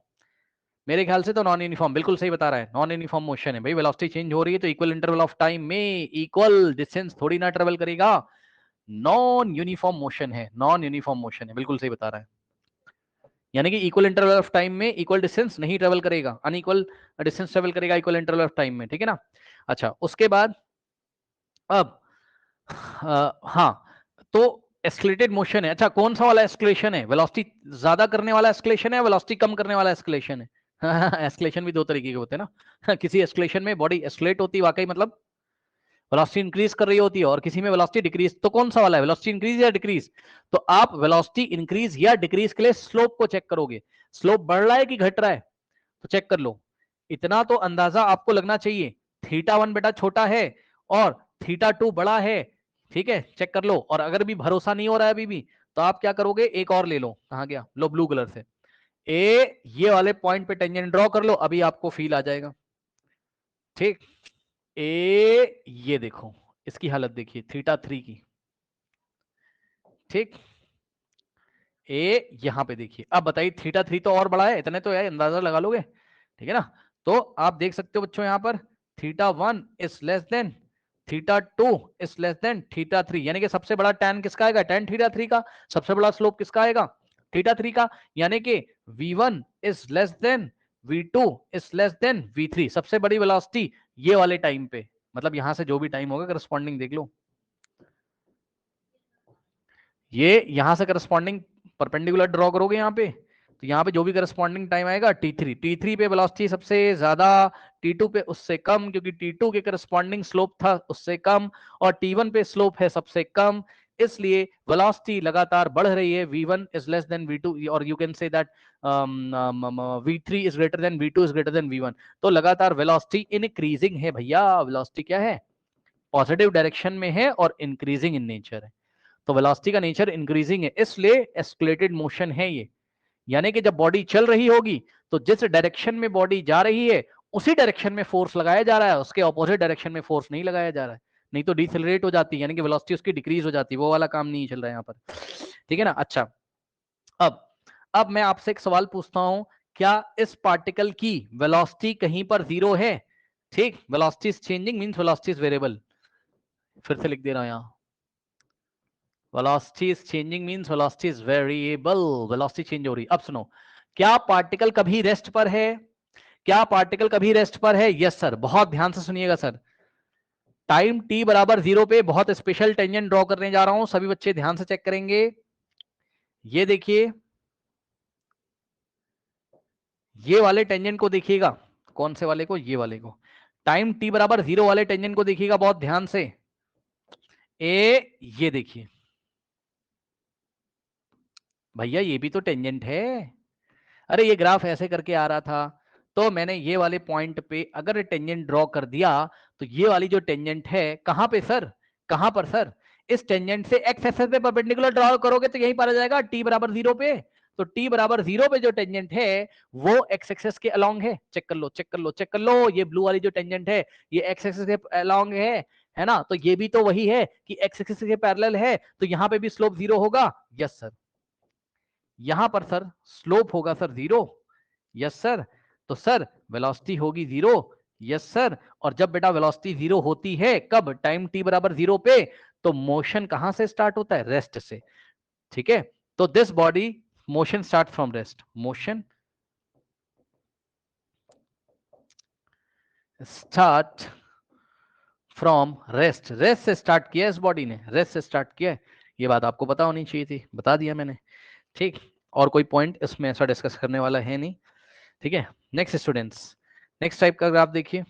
S1: मेरे ख्याल से तो नॉन यूनिफॉर्म, बिल्कुल सही बता रहा है, नॉन यूनिफॉर्म मोशन है भाई। वेलोसिटी चेंज हो रही है तो इक्वल इंटरवल ऑफ टाइम में इक्वल डिस्टेंस थोड़ी ना ट्रेवल करेगा, नॉन यूनिफॉर्म मोशन है, नॉन यूनिफॉर्म मोशन है, बिल्कुल सही बता रहा है। यानी कि इक्वल इंटरवल ऑफ टाइम में इक्वल डिस्टेंस नहीं ट्रेवल करेगा, अनइक्वल डिस्टेंस ट्रेवल करेगा इक्वल इंटरवल ऑफ टाइम में। ठीक है ना? अच्छा, उसके बाद अब हाँ, तो एस्केलेटेड मोशन है। अच्छा, कौन सा वाला एस्केलेशन है? वेलोसिटी ज्यादा करने वाला एस्केलेशन है, वेलोसिटी कम करने वाला एस्केलेशन है? एस्केलेशन भी दो तरीके के होते हैं ना। किसी एस्केलेशन में बॉडी एस्केलेट होती है वाकई, मतलब वेलोसिटी इंक्रीज कर रही होती है, और किसी में वेलोसिटी डिक्रीज। तो कौन सा वाला है, वेलोसिटी इंक्रीज या डिक्रीज? तो आप वेलोसिटी इंक्रीज या डिक्रीज के लिए स्लोप को चेक करोगे, स्लोप बढ़ रहा है कि घट रहा है, तो चेक कर लो। इतना तो अंदाजा आपको लगना चाहिए, θ1 बेटा छोटा है और θ2 बड़ा है। ठीक है, चेक कर लो। और अगर भी भरोसा नहीं हो रहा है अभी भी, तो आप क्या करोगे, एक और ले लो, कहां गया, लो ब्लू कलर से, ये वाले पॉइंट पे टेंजेंट ड्रॉ कर लो, अभी आपको फील आ जाएगा। ठीक, ये देखो, इसकी हालत देखिए, θ3 की। ठीक, यहां पे देखिए, अब बताइए, θ3 तो और बड़ा है, इतने तो यार अंदाजा लगा लोगे। ठीक है ना? तो आप देख सकते हो बच्चों, यहां पर θ1 is less than θ2 is less than θ3, यानी कि सबसे बड़ा tan किसका आएगा, tan θ3 का। सबसे बड़ा स्लोप किसका आएगा, θ3 का। यानी कि v1 is less then v2 is less then v3, सबसे बड़ी वेलोसिटी ये वाले टाइम पे, मतलब यहां से जो भी टाइम होगा करस्पॉन्डिंग देख लो, ये यहां से करस्पॉन्डिंग परपेंडिकुलर ड्रॉ करोगे यहाँ पे, तो यहाँ पे जो भी करस्पॉन्डिंग टाइम आएगा t3 पे वेलोसिटी सबसे ज्यादा, t2 पे उससे कम, क्योंकि t2 के करस्पॉन्डिंग स्लोप था उससे कम, और t1 पे स्लोप है सबसे कम, इसलिए वेलोसिटी लगातार बढ़ रही है। v1 is less then v2, और you can say that v3 is greater then v2 is greater then v1। तो लगातार वेलोसिटी इंक्रीजिंग है भैया, वेलोसिटी क्या है, पॉजिटिव डायरेक्शन में है और इंक्रीजिंग इन नेचर है। तो वेलोसिटी का नेचर इंक्रीजिंग है, इसलिए एस्केलेटेड मोशन है ये। यानी कि जब बॉडी चल रही होगी तो जिस डायरेक्शन में बॉडी जा रही है उसी डायरेक्शन में फोर्स लगाया जा रहा है, उसके ऑपोजिट डायरेक्शन में फोर्स नहीं लगाया जा रहा है, नहीं तो डिसेलरेट हो जाती है, यानी कि वेलोसिटी उसकी डिक्रीज हो जाती है, वो वाला काम नहीं चल रहा है यहाँ पर। ठीक है ना? अच्छा, अब अब मैं आपसे एक सवाल पूछता हूं, क्या इस पार्टिकल की वेलोसिटी कहीं पर जीरो है? ठीक, velocity is changing means velocity is variable. फिर से लिख दे रहा हूं यहां, velocity is changing means velocity is variable, velocity change हो रही। अब सुनो, क्या पार्टिकल कभी रेस्ट पर है? क्या पार्टिकल कभी रेस्ट पर है? यस सर, बहुत ध्यान से सुनिएगा सर। टाइम t बराबर 0 पे बहुत स्पेशल टेंजेंट ड्रॉ करने जा रहा हूं, सभी बच्चे ध्यान से चेक करेंगे। ये देखिए, ये वाले टेंजेंट को देखिएगा। कौन से वाले को? ये वाले को। टाइम t बराबर 0 वाले टेंजेंट को देखिएगा बहुत ध्यान से। ये देखिए भैया, ये भी तो टेंजेंट है। अरे ये ग्राफ ऐसे करके आ रहा था, तो मैंने ये वाले पॉइंट पे अगर टेंजेंट ड्रॉ कर दिया, तो ये वाली जो टेंजेंट है कहां पे सर, कहां पर सर, इस टेंजेंट से एक्स एक्सिस पे परपेंडिकुलर ड्रॉ करोगे तो यही पर आ जाएगा t बराबर 0 पे। तो t बराबर 0 पे जो टेंजेंट है वो x एक्सिस के अलोंग है। चेक कर लो, चेक कर लो, चेक कर लो, ये ब्लू वाली जो टेंजेंट है ये x एक्सिस के अलोंग है ना, तो ये भी तो वही है कि x एक्सिस के पैरेलल है, तो यहां पे भी स्लोप 0 होगा। Yes sir. यहां पर सर स्लोप होगा सर 0। Yes sir. तो सर वेलोसिटी होगी 0। Yes sir. और जब बेटा वेलोसिटी 0 होती है कब, टाइम t बराबर 0 पे, तो मोशन कहां से स्टार्ट होता है, रेस्ट से। ठीक है, तो this body motion start from rest, motion start from rest, rest से स्टार्ट किया इस बॉडी ने, रेस्ट से स्टार्ट किया। ये बात आपको पता होनी चाहिए थी, बता दिया मैंने। ठीक, और कोई पॉइंट इसमें ऐसा डिस्कस करने वाला है नहीं। ठीक है, नेक्स्ट स्टूडेंट्स, नेक्स्ट टाइप का ग्राफ देखिए।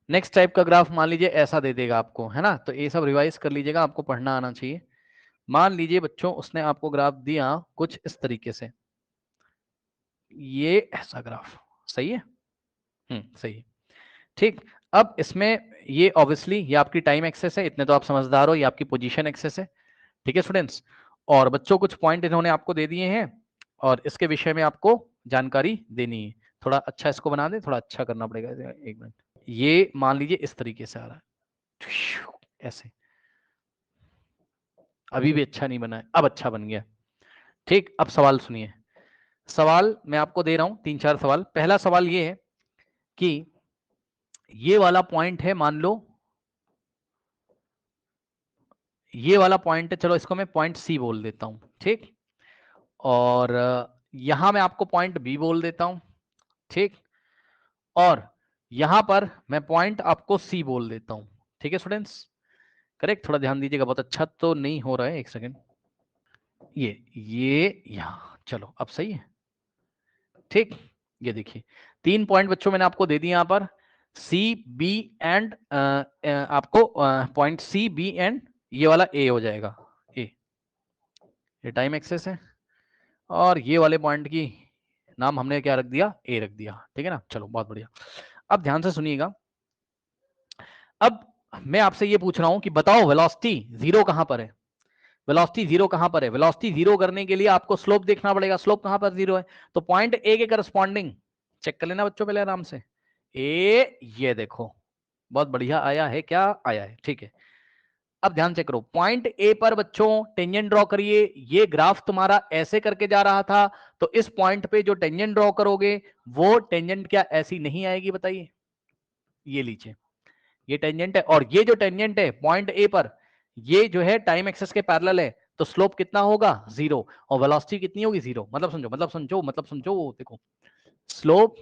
S1: नेक्स्ट टाइप का ग्राफ मान लीजिए ऐसा दे देगा आपको, है ना, तो ये सब रिवाइज कर लीजिएगा, आपको पढ़ना आना चाहिए। मान लीजिए बच्चों उसने आपको ग्राफ दिया कुछ इस तरीके से, ये ऐसा ग्राफ, सही है, सही है। ठीक, अब इसमें ये ऑब्वियसली ये आपकी टाइम एक्सेस है, इतने तो आप समझदार हो, ये आपकी पोजीशन एक्सेस है। ठीक है स्टूडेंट्स, और बच्चों कुछ पॉइंट इन्होंने आपको दे दिए हैं और इसके विषय में आपको जानकारी देनी है। थोड़ा अच्छा इसको बना दे, थोड़ा अच्छा करना पड़ेगा, एक मिनट। ये मान लीजिए इस तरीके से आ रहा है, ऐसे, अभी भी अच्छा नहीं बना है, अब अच्छा बन गया। ठीक, अब सवाल सुनिए, सवाल मैं आपको दे रहा हूं 3-4 सवाल। पहला सवाल ये है कि ये वाला पॉइंट है, मान लो ये वाला पॉइंट है, चलो इसको मैं पॉइंट सी बोल देता हूं। ठीक, और यहां मैं आपको पॉइंट बी बोल देता हूं। ठीक, और यहां पर मैं पॉइंट आपको सी बोल देता हूं। ठीक है स्टूडेंट्स, करेक्ट, थोड़ा ध्यान दीजिएगा, बहुत अच्छा तो नहीं हो रहा है, एक सेकेंड। ये यहां, चलो अब सही है। ठीक, ये देखिए 3 पॉइंट बच्चों मैंने आपको दे दिए यहां पर, सी बी एंड आपको पॉइंट सी बी एंड ये वाला ए हो जाएगा, ए, ये टाइम एक्सेस है, और ये वाले पॉइंट की नाम हमने क्या रख दिया, ए रख दिया। ठीक है ना, चलो बहुत बढ़िया। अब ध्यान से सुनिएगा, अब मैं आपसे ये पूछ रहा हूं कि बताओ वेलोसिटी 0 कहां पर है, वेलोसिटी 0 कहां पर है। वेलोसिटी 0 करने के लिए आपको स्लोप देखना पड़ेगा, स्लोप कहां पर 0 है, तो पॉइंट ए के करस्पॉन्डिंग चेक कर लेना बच्चों पहले आराम से, ए, ये देखो बहुत बढ़िया आया है, क्या आया है। ठीक है, अब ध्यान से करो, पॉइंट ए पर बच्चों टेंजेंट ड्रॉ करिए। ये ग्राफ तुम्हारा ऐसे करके जा रहा था, तो इस पॉइंट पे जो टेंजेंट ड्रॉ करोगे वो टेंजेंट क्या ऐसी नहीं आएगी, बताइए। ये लीजिए, ये टेंजेंट है, और ये जो टेंजेंट है पॉइंट ए पर, ये जो है टाइम एक्सेस के पैरेलल है, तो स्लोप कितना होगा, 0, और वेलोसिटी कितनी होगी, 0। मतलब समझो, मतलब समझो, मतलब समझो, देखो स्लोप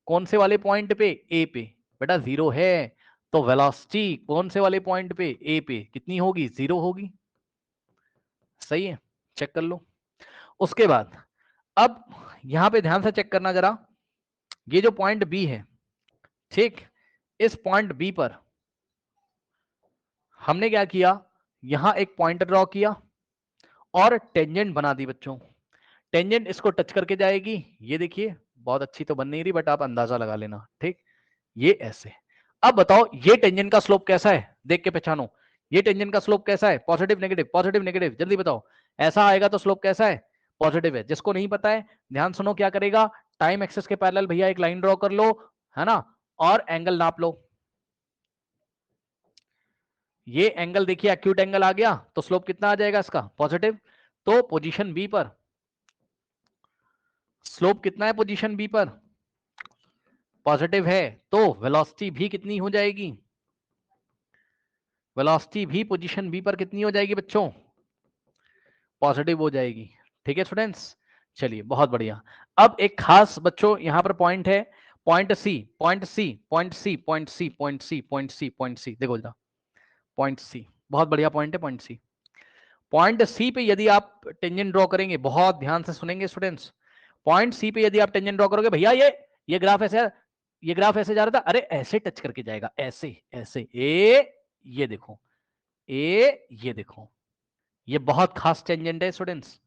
S1: कौन से वाले पॉइंट पे, ए पे, बेटा 0 है, तो वेलोसिटी कौन से वाले पॉइंट पे, ए पे, कितनी होगी, 0 होगी। सही है, चेक कर लो। उसके बाद अब यहां पे ध्यान से चेक करना जरा, ये जो पॉइंट बी है, ठीक, इस पॉइंट बी पर हमने क्या किया, यहां एक पॉइंट ड्रॉ किया और टेंजेंट बना दी बच्चों। टेंजेंट इसको टच करके जाएगी, ये देखिए बहुत अच्छी तो बन नहीं रही, बट आप अंदाजा लगा लेना। ठीक, ये ऐसे। अब बताओ ये टेंजेंट का स्लोप कैसा है, देख के पहचानो, ये टेंजेंट का स्लोप कैसा है, पॉजिटिव नेगेटिव, पॉजिटिव नेगेटिव, जल्दी बताओ। ऐसा आएगा तो स्लोप कैसा है, पॉजिटिव है। जिसको नहीं पता है ध्यान सुनो, क्या करेगा, टाइम एक्सेस के पैरेलल भैया एक लाइन ड्रॉ कर लो, है ना, और एंगल नाप लो। ये एंगल देखिए एक्यूट एंगल आ गया, तो स्लोप कितना आ जाएगा इसका, पॉजिटिव। तो पोजीशन बी पर स्लोप कितना है, पोजीशन बी पर पॉजिटिव है, तो वेलोसिटी भी कितनी हो जाएगी, वेलोसिटी भी पोजीशन बी पर कितनी हो जाएगी बच्चों, पॉजिटिव हो जाएगी। ठीक है स्टूडेंट्स, चलिए बहुत बढ़िया। अब एक खास बच्चों यहां पर पॉइंट है, point C, point C, point C, point C, point C, point C, point C, देखो जरा, पॉइंट सी बहुत बढ़िया पॉइंट है, पॉइंट सी। पॉइंट सी पे यदि आप टेंजेंट ड्रॉ करेंगे, बहुत ध्यान से सुनेंगे स्टूडेंट्स, पॉइंट सी पे यदि आप टेंजेंट ड्रॉ करोगे, भैया ये ग्राफ ऐसे, ये ग्राफ ऐसे जा रहा था, अरे ऐसे टच करके जाएगा, ऐसे ऐसे, ये देखो, ये देखो, ये बहुत खास टेंजेंट है स्टूडेंट्स।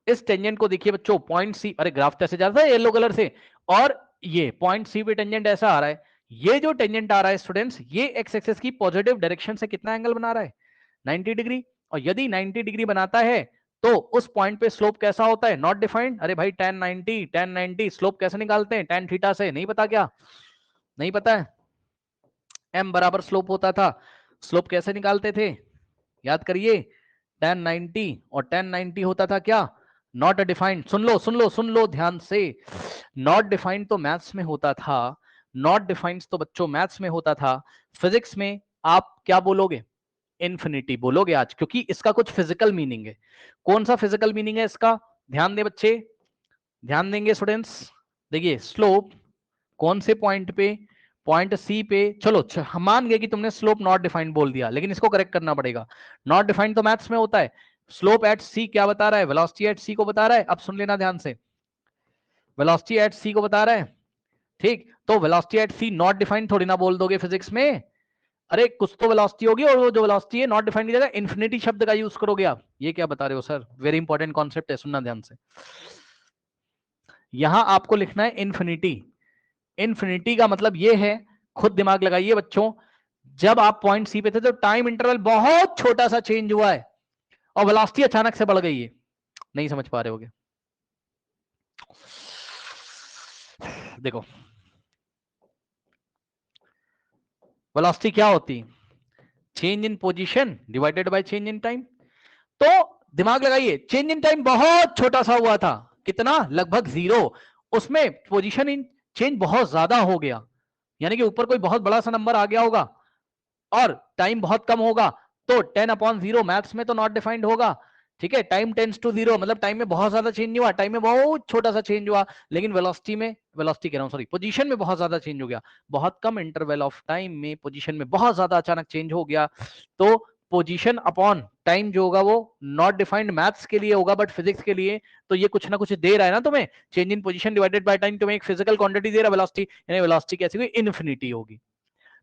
S1: इस टेंजेंट को देखिए बच्चों, पॉइंट सी, अरे ग्राफ तो ऐसे जा रहा था येलो कलर से, और ये पॉइंट सी पे टेंजेंट ऐसा आ रहा है। ये जो टेंजेंट आ रहा है स्टूडेंट्स, ये एक्स एक्सिस की पॉजिटिव डायरेक्शन से कितना एंगल बना रहा है, 90 डिग्री। और यदि 90 डिग्री बनाता है तो उस पॉइंट पे स्लोप कैसा होता है, नॉट डिफाइंड। अरे भाई tan 90 स्लोप कैसे निकालते हैं, tan थीटा से, नहीं पता क्या, नहीं पता है, m बराबर स्लोप होता था, स्लोप कैसे निकालते थे, याद करिए, tan 90, और tan 90 होता था क्या, नॉट डिफाइंड। सुन लो ध्यान से, नॉट डिफाइंड तो मैथ्स में होता था, नॉट डिफाइंड तो बच्चों मैथ्स में होता था, फिजिक्स में आप क्या बोलोगे, इन्फिनिटी बोलोगे आज, क्योंकि इसका कुछ फिजिकल मीनिंग है। कौन सा फिजिकल मीनिंग है इसका, ध्यान दे बच्चे, ध्यान देंगे स्टूडेंट्स। देखिए स्लोप कौन से पॉइंट पे, पॉइंट सी पे, चलो हम मान गए कि तुमने स्लोप नॉट डिफाइंड बोल दिया, लेकिन इसको करेक्ट करना पड़ेगा। नॉट डिफाइंड तो मैथ्स में होता है, स्लोप एट सी क्या बता रहा है, वेलोसिटी एट सी को बता रहा है। अब सुन लेना ध्यान से, वेलोसिटी एट सी को बता रहा है, ठीक, तो velocity at C not defined थोड़ी ना बोल दोगे फिजिक्स में, अरे कुछ तो वेलोसिटी होगी, और वो जो वेलोसिटी है नॉट डिफाइंड की जगह इन्फिनिटी शब्द का यूज करोगे आप। ये क्या बता रहे हो सर, वेरी इंपॉर्टेंट कॉन्सेप्ट है, सुनना ध्यान से। यहां आपको लिखना है इन्फिनिटी, इन्फिनिटी का मतलब ये है, खुद दिमाग लगाइए बच्चों, जब आप पॉइंट सी पे थे तो टाइम इंटरवल बहुत छोटा सा चेंज हुआ है और वेलोसिटी अचानक से बढ़ गई है, नहीं समझ पा रहे होगे। देखो वेलोसिटी क्या होती, change in position divided by change in time. तो दिमाग लगाइए, चेंज इन टाइम बहुत छोटा सा हुआ था, कितना, लगभग 0, उसमें पोजीशन इन चेंज बहुत ज्यादा हो गया, यानी कि ऊपर कोई बहुत बड़ा सा नंबर आ गया होगा और टाइम बहुत कम होगा, तो 10/0 मैथ्स में तो नॉट डिफाइंड होगा, ठीक है, टाइम टेंड्स टू 0, मतलब टाइम में बहुत ज्यादा चेंज नहीं हुआ, टाइम में बहुत छोटा सा चेंज हुआ, लेकिन वेलोसिटी में, वेलोसिटी कह रहा हूं सॉरी, पोजीशन में बहुत ज्यादा चेंज हो गया, बहुत कम इंटरवल ऑफ टाइम में पोजीशन में बहुत ज्यादा अचानक चेंज हो गया। तो पोजीशन अपॉन टाइम जो होगा वो नॉट डिफाइंड मैथ्स के लिए होगा, बट फिजिक्स के लिए तो ये कुछ ना कुछ दे रहा है ना तुम्हें, change in position divided by time, तुम्हें एक फिजिकल क्वांटिटी दे रहा है वेलोसिटी, यानी वेलोसिटी कैसी हुई, इन्फिनिटी होगी।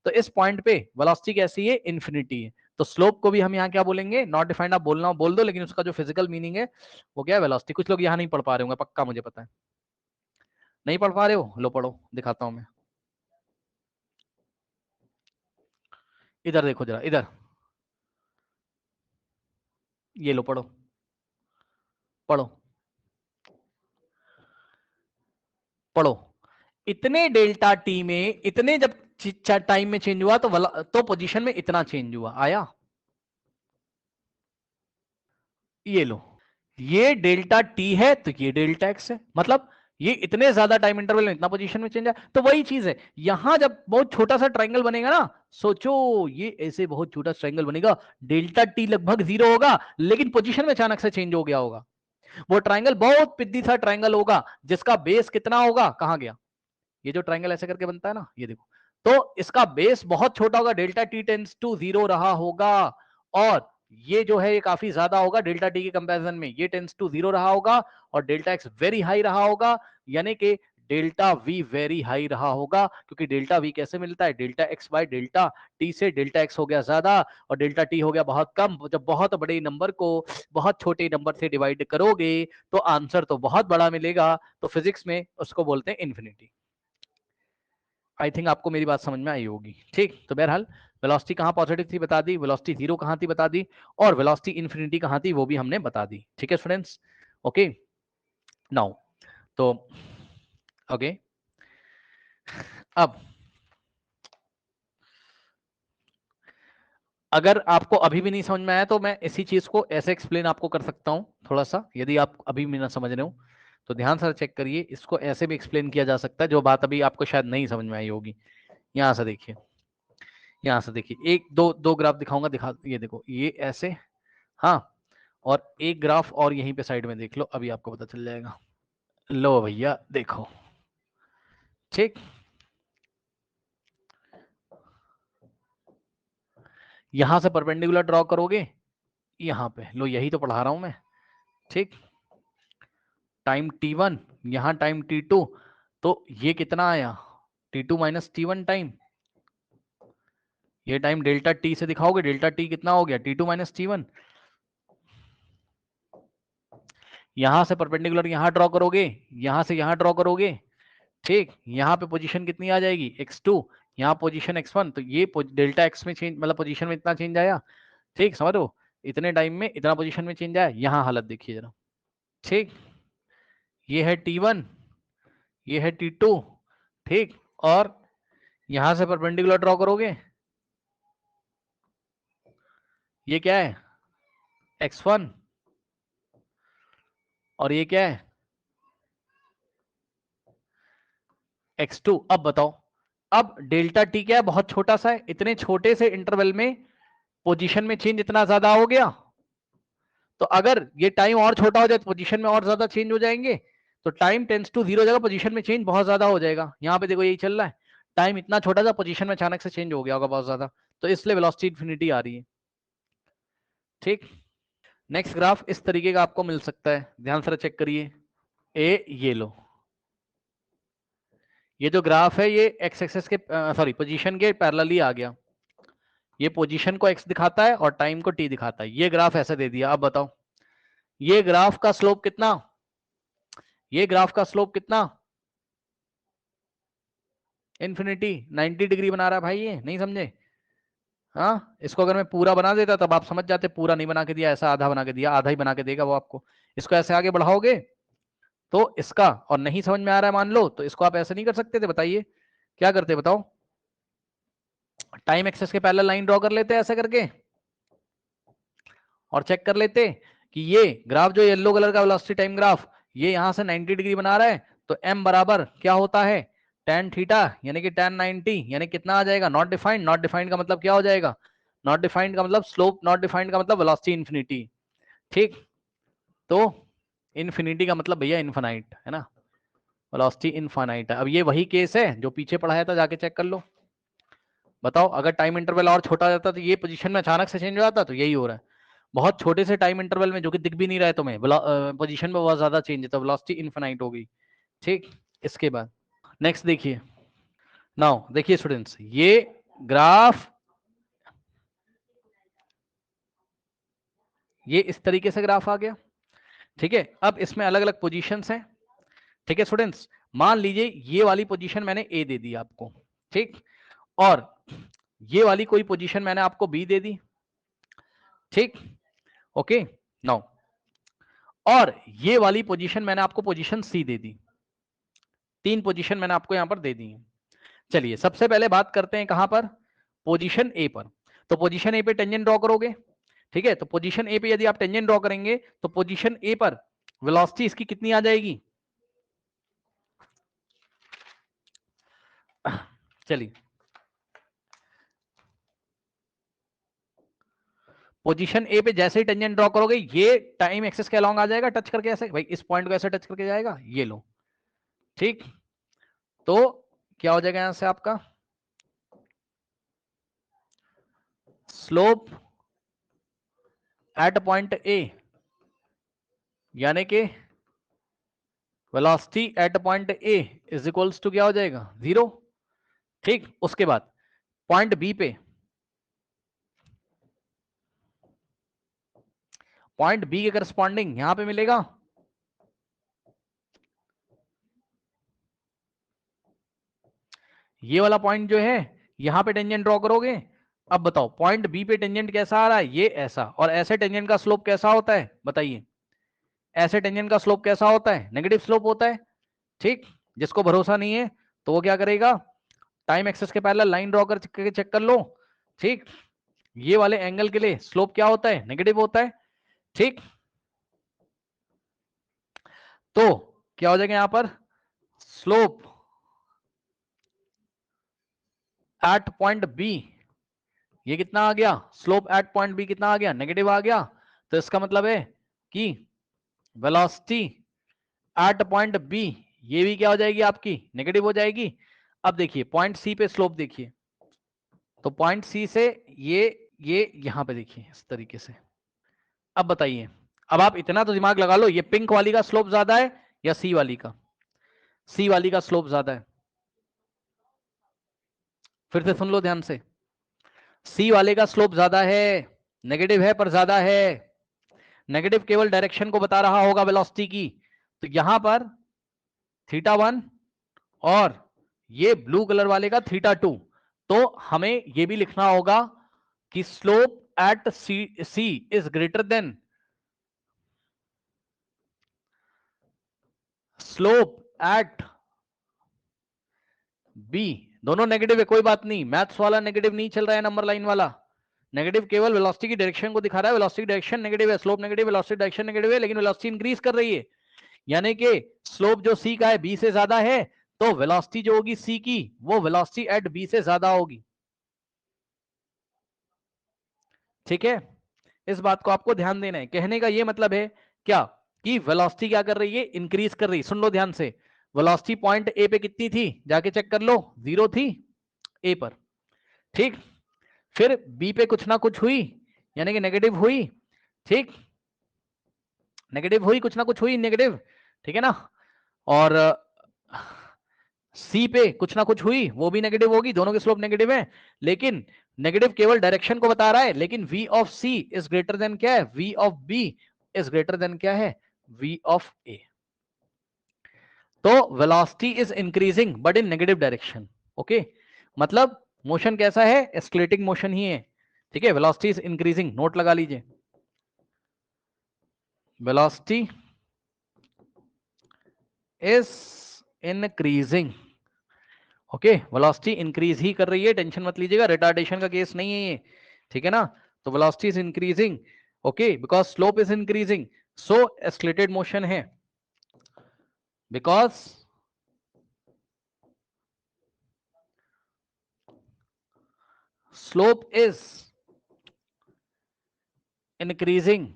S1: तो इस पॉइंट पे वेलोसिटी कैसी है, इन्फिनिटी है। तो स्लोप को भी हम यहाँ क्या बोलेंगे, नॉट डिफाइंड, आप बोलना हो बोल दो, लेकिन उसका जो फिजिकल मीनिंग है वो क्या है, वेलोसिटी। कुछ लोग यहाँ नहीं पढ़ पा रहे होंगे, पक्का मुझे पता है, नहीं पढ़ पा रहे हो, लो पढ़ो, दिखाता हूं मैं, इधर देखो जरा, इधर, ये लो पढ़ो, पढ़ो, पढ़ो, इतने डेल्टा टी में, इतने जब टाइम में चेंज हुआ तो पोजीशन में इतना चेंज हुआ, आया, ये लो, ये डेल्टा टी है तो ये डेल्टा एक्स है, मतलब ये इतने ज्यादा टाइम इंटरवल में इतना पोजीशन में चेंज है। तो वही चीज है, यहां जब बहुत छोटा सा ट्रायंगल बनेगा ना, सोचो ये ऐसे बहुत छोटा ट्रायंगल बनेगा, डेल्टा टी लगभग 0 होगा, लेकिन पोजीशन में अचानक से चेंज हो गया होगा, वो ट्रायंगल बहुत पिद्दी सा ट्रायंगल होगा, जिसका बेस कितना होगा, कहां गया, ये जो ट्रायंगल ऐसे करके बनता है ना, ये देखो, तो इसका बेस बहुत छोटा होगा, डेल्टा टी टेंड्स टू 0 रहा होगा, और ये जो है ये काफी ज्यादा होगा डेल्टा टी के कंपैरिजन में, ये टेंड्स टू 0 रहा होगा, और डेल्टा एक्स वेरी हाई रहा होगा, यानी कि डेल्टा वी वेरी हाई रहा होगा, क्योंकि डेल्टा वी कैसे मिलता है, delta x by delta T से डेल्टा एक्स हो गया ज्यादा और डेल्टा टी हो गया बहुत कम। जब बहुत बड़े नंबर को बहुत छोटे नंबर से डिवाइड करोगे तो आंसर तो बहुत बड़ा मिलेगा, तो फिजिक्स में उसको बोलते हैं इन्फिनिटी। आई थिंक आपको मेरी बात समझ में आई होगी, ठीक, तो बहरहाल वेलोसिटी कहाँ पॉजिटिव थी बता दी, वेलोसिटी 0 कहाँ थी बता दी, और वेलोसिटी इन्फिनिटी कहाँ थी वो भी हमने बता दी, ठीक है स्टूडेंट्स, ओके नाउ, तो ओके अब अगर आपको अभी भी नहीं समझ में आया तो मैं इसी चीज को ऐसे एक्सप्लेन आपको कर सकता हूं थोड़ा सा, यदि आप अभी भी ना समझ रहे हो तो ध्यान से चेक करिए, इसको ऐसे भी एक्सप्लेन किया जा सकता है जो बात अभी आपको शायद नहीं समझ में आई होगी। यहां से देखिए, यहां से देखिए, एक दो दो ग्राफ दिखाऊंगा, दिखा, ये देखो ये ऐसे, हाँ, और एक ग्राफ और यहीं पे साइड में देख लो, अभी आपको पता चल जाएगा, लो भैया देखो, ठीक, यहां से परपेंडिकुलर ड्रॉ करोगे, यहां पे लो, यही तो पढ़ा रहा हूं मैं, ठीक, टाइम t1, यहां टाइम t2, तो ये कितना आया, t2 माइनस t1 टाइम, ये टाइम डेल्टा t से दिखाओगे, डेल्टा t कितना हो गया, t2 माइनस t1, यहां से परपेंडिकुलर यहां ड्रॉ करोगे, यहां से यहां ड्रॉ करोगे, ठीक, यहाँ पे पोजीशन कितनी आ जाएगी, x2, यहाँ पोजीशन x1, तो ये डेल्टा x में चेंज, मतलब पोजीशन में इतना चेंज आया, ठीक, समझ लो, इतने टाइम में इतना पोजीशन में चेंज आया। यहां हालत देखिए जरा, ठीक, ये है T1, ये है T2, ठीक, और यहां से परपेंडिकुलर ड्रॉ करोगे, ये क्या है X1 और ये क्या है X2। अब बताओ, अब डेल्टा टी क्या है, बहुत छोटा सा है, इतने छोटे से इंटरवल में पोजीशन में चेंज इतना ज्यादा हो गया। तो अगर ये टाइम और छोटा हो जाए तो पोजीशन में और ज्यादा चेंज हो जाएंगे, तो टाइम टेंड्स टू 0 हो जाएगा, पोजीशन में चेंज बहुत ज्यादा हो जाएगा। यहाँ पे देखो यही चल रहा है, टाइम इतना छोटा था, पोजीशन में अचानक से चेंज हो गया होगा बहुत ज्यादा, तो इसलिए वेलोसिटी इन्फिनिटी आ रही है, ठीक। नेक्स्ट ग्राफ इस तरीके का आपको मिल सकता है, ध्यान से चेक करिए। ये लो, ये जो ग्राफ है ये एक्स एक्सिस के सॉरी पोजीशन के पैरेलली आ गया, ये पोजीशन को एक्स दिखाता है और टाइम को टी दिखाता है। ये ग्राफ ऐसे दे दिया। अब बताओ ये ग्राफ का स्लोप कितना, ये ग्राफ का स्लोप कितना, इन्फिनिटी 90 डिग्री बना रहा है भाई, ये नहीं समझे। हाँ, इसको अगर मैं पूरा बना देता तब आप समझ जाते, पूरा नहीं बना के दिया, ऐसा आधा बना के दिया, आधा ही बना के देगा वो आपको। इसको ऐसे आगे बढ़ाओगे तो इसका, और नहीं समझ में आ रहा है मान लो, तो इसको आप ऐसे नहीं कर सकते थे, बताइए क्या करते बताओ, टाइम एक्सेस के पैरेलल लाइन ड्रॉ कर लेते ऐसे करके, और चेक कर लेते कि ये ग्राफ जो येलो कलर का वेलोसिटी टाइम ग्राफ, ये यहां से 90 डिग्री बना रहा है, तो m बराबर क्या होता है tan थीटा, यानी कि tan 90, यानी कितना आ जाएगा, नॉट डिफाइंड। नॉट डिफाइंड का मतलब क्या हो जाएगा, नॉट डिफाइंड का मतलब स्लोप, नॉट डिफाइंड का मतलब वेलोसिटी इन्फिनिटी, ठीक। तो इन्फिनिटी का मतलब भैया इनफाइनाइट है ना, वेलोसिटी इनफाइनाइट है। अब ये वही केस है जो पीछे पढ़ाया था, जाके चेक कर लो। बताओ अगर टाइम इंटरवल और छोटा जाता तो ये पोजीशन में अचानक से चेंज हो जाता, तो यही हो रहा है, बहुत छोटे से टाइम इंटरवल में जो कि दिख भी नहीं रहा है तुम्हें, पोजीशन में बहुत ज्यादा चेंज है, तो वेलोसिटी इनफिनाइट हो गई, ठीक। इसके बाद नेक्स्ट देखिए, नाउ देखिए स्टूडेंट्स, ये ग्राफ ये इस तरीके से ग्राफ आ गया, ठीक है। अब इसमें अलग अलग पोजीशंस हैं, ठीक है स्टूडेंट्स। मान लीजिए ये वाली पोजीशन मैंने ए दे दी आपको, ठीक, और ये वाली कोई पोजीशन मैंने आपको बी दे दी, ठीक, ओके। नाउ और ये वाली पोजीशन मैंने आपको पोजीशन सी दे दी, तीन पोजीशन मैंने आपको यहां पर दे दी है। चलिए सबसे पहले बात करते हैं कहां पर, पोजीशन ए पर। तो पोजीशन ए पे टेंजेंट ड्रॉ करोगे, ठीक है। तो पोजीशन ए पे यदि आप टेंजेंट ड्रॉ करेंगे तो पोजीशन ए पर वेलोसिटी इसकी कितनी आ जाएगी, चलिए पोजीशन ए पे जैसे ही टेंजेंट ड्रॉ करोगे ये टाइम एक्सिस के अलोंग आ जाएगा, टच करके ऐसे, भाई इस पॉइंट को ऐसे टच करके जाएगा, ये लो, ठीक। तो क्या हो जाएगा यहां से आपका स्लोप एट पॉइंट ए, यानी कि velocity at point A is equals to क्या हो जाएगा 0, ठीक। उसके बाद पॉइंट बी पे, पॉइंट बी के करस्पॉन्डिंग यहां पे मिलेगा, ये वाला पॉइंट जो है, यहां पे टेंजेंट ड्रॉ करोगे। अब बताओ पॉइंट बी पे टेंजेंट कैसा आ रहा है, ये ऐसा, और ऐसे टेंजेंट का स्लोप कैसा होता है बताइए, ऐसे टेंजेंट का स्लोप कैसा होता है, नेगेटिव स्लोप होता है, ठीक। जिसको भरोसा नहीं है तो वो क्या करेगा, टाइम एक्सेस के पैरेलल लाइन ड्रॉ करके चेक कर लो, ठीक। ये वाले एंगल के लिए स्लोप क्या होता है, नेगेटिव होता है, ठीक। तो क्या हो जाएगा यहां पर, स्लोप एट पॉइंट बी, ये कितना आ गया, स्लोप एट पॉइंट बी कितना आ गया, नेगेटिव आ गया। तो इसका मतलब है कि वेलोसिटी एट पॉइंट बी, ये भी क्या हो जाएगी आपकी, नेगेटिव हो जाएगी। अब देखिए पॉइंट सी पे स्लोप देखिए, तो पॉइंट सी से ये यहां पे देखिए इस तरीके से। अब बताइए, अब आप इतना तो दिमाग लगा लो, ये पिंक वाली का स्लोप ज्यादा है या सी वाली का, सी वाली का स्लोप ज्यादा है। फिर से सुन लो ध्यान से, सी वाले का स्लोप ज्यादा है, नेगेटिव है पर ज्यादा है, नेगेटिव केवल डायरेक्शन को बता रहा होगा वेलोसिटी की। तो यहां पर θ1 और ये ब्लू कलर वाले का θ2, तो हमें ये भी लिखना होगा कि slope at C is greater than slope at B, दोनों नेगेटिव है, कोई बात नहीं, मैथ्स वाला नेगेटिव नहीं चल रहा है, नंबर लाइन वाला नेगेटिव केवल वेलोसिटी की डायरेक्शन को दिखा रहा है, वेलोसिटी डायरेक्शन नेगेटिव है, slope negative, velocity direction negative है, लेकिन वेलोसिटी इंक्रीज कर रही है, यानी कि स्लोप जो C का है B से ज्यादा है, तो वेलोसिटी जो होगी C की वो वेलोसिटी एट B से ज्यादा होगी। ठीक है, इस बात को आपको ध्यान देना है। कहने का ये मतलब है क्या कि वेलोसिटी क्या कर रही है, इंक्रीज कर रही है। सुन लो ध्यान से, वेलोसिटी पॉइंट ए पे कितनी थी, जाके चेक कर लो, 0 थी ए पर, ठीक। फिर बी पे कुछ ना कुछ हुई, यानी कि नेगेटिव हुई, ठीक, नेगेटिव हुई, कुछ ना कुछ हुई नेगेटिव, ठीक है ना। और सी पे कुछ ना कुछ हुई, वो भी नेगेटिव होगी, दोनों के स्लोप नेगेटिव है, लेकिन नेगेटिव केवल डायरेक्शन को बता रहा है, लेकिन v of c is greater then क्या है, v of b is greater then क्या है, v ऑफ a। तो velocity is increasing but in negative direction. Okay, मतलब मोशन कैसा है, एस्केलेटिंग मोशन ही है, ठीक है। वेलोसिटी इज इंक्रीजिंग, नोट लगा लीजिए, velocity is increasing. Okay, velocity increase ही कर रही है, टेंशन मत लीजिएगा, रिटार्डेशन का केस नहीं है ये, ठीक है ना। तो velocity is increasing, okay, because slope is increasing, so escalated motion है, बिकॉज स्लोप इज इंक्रीजिंग,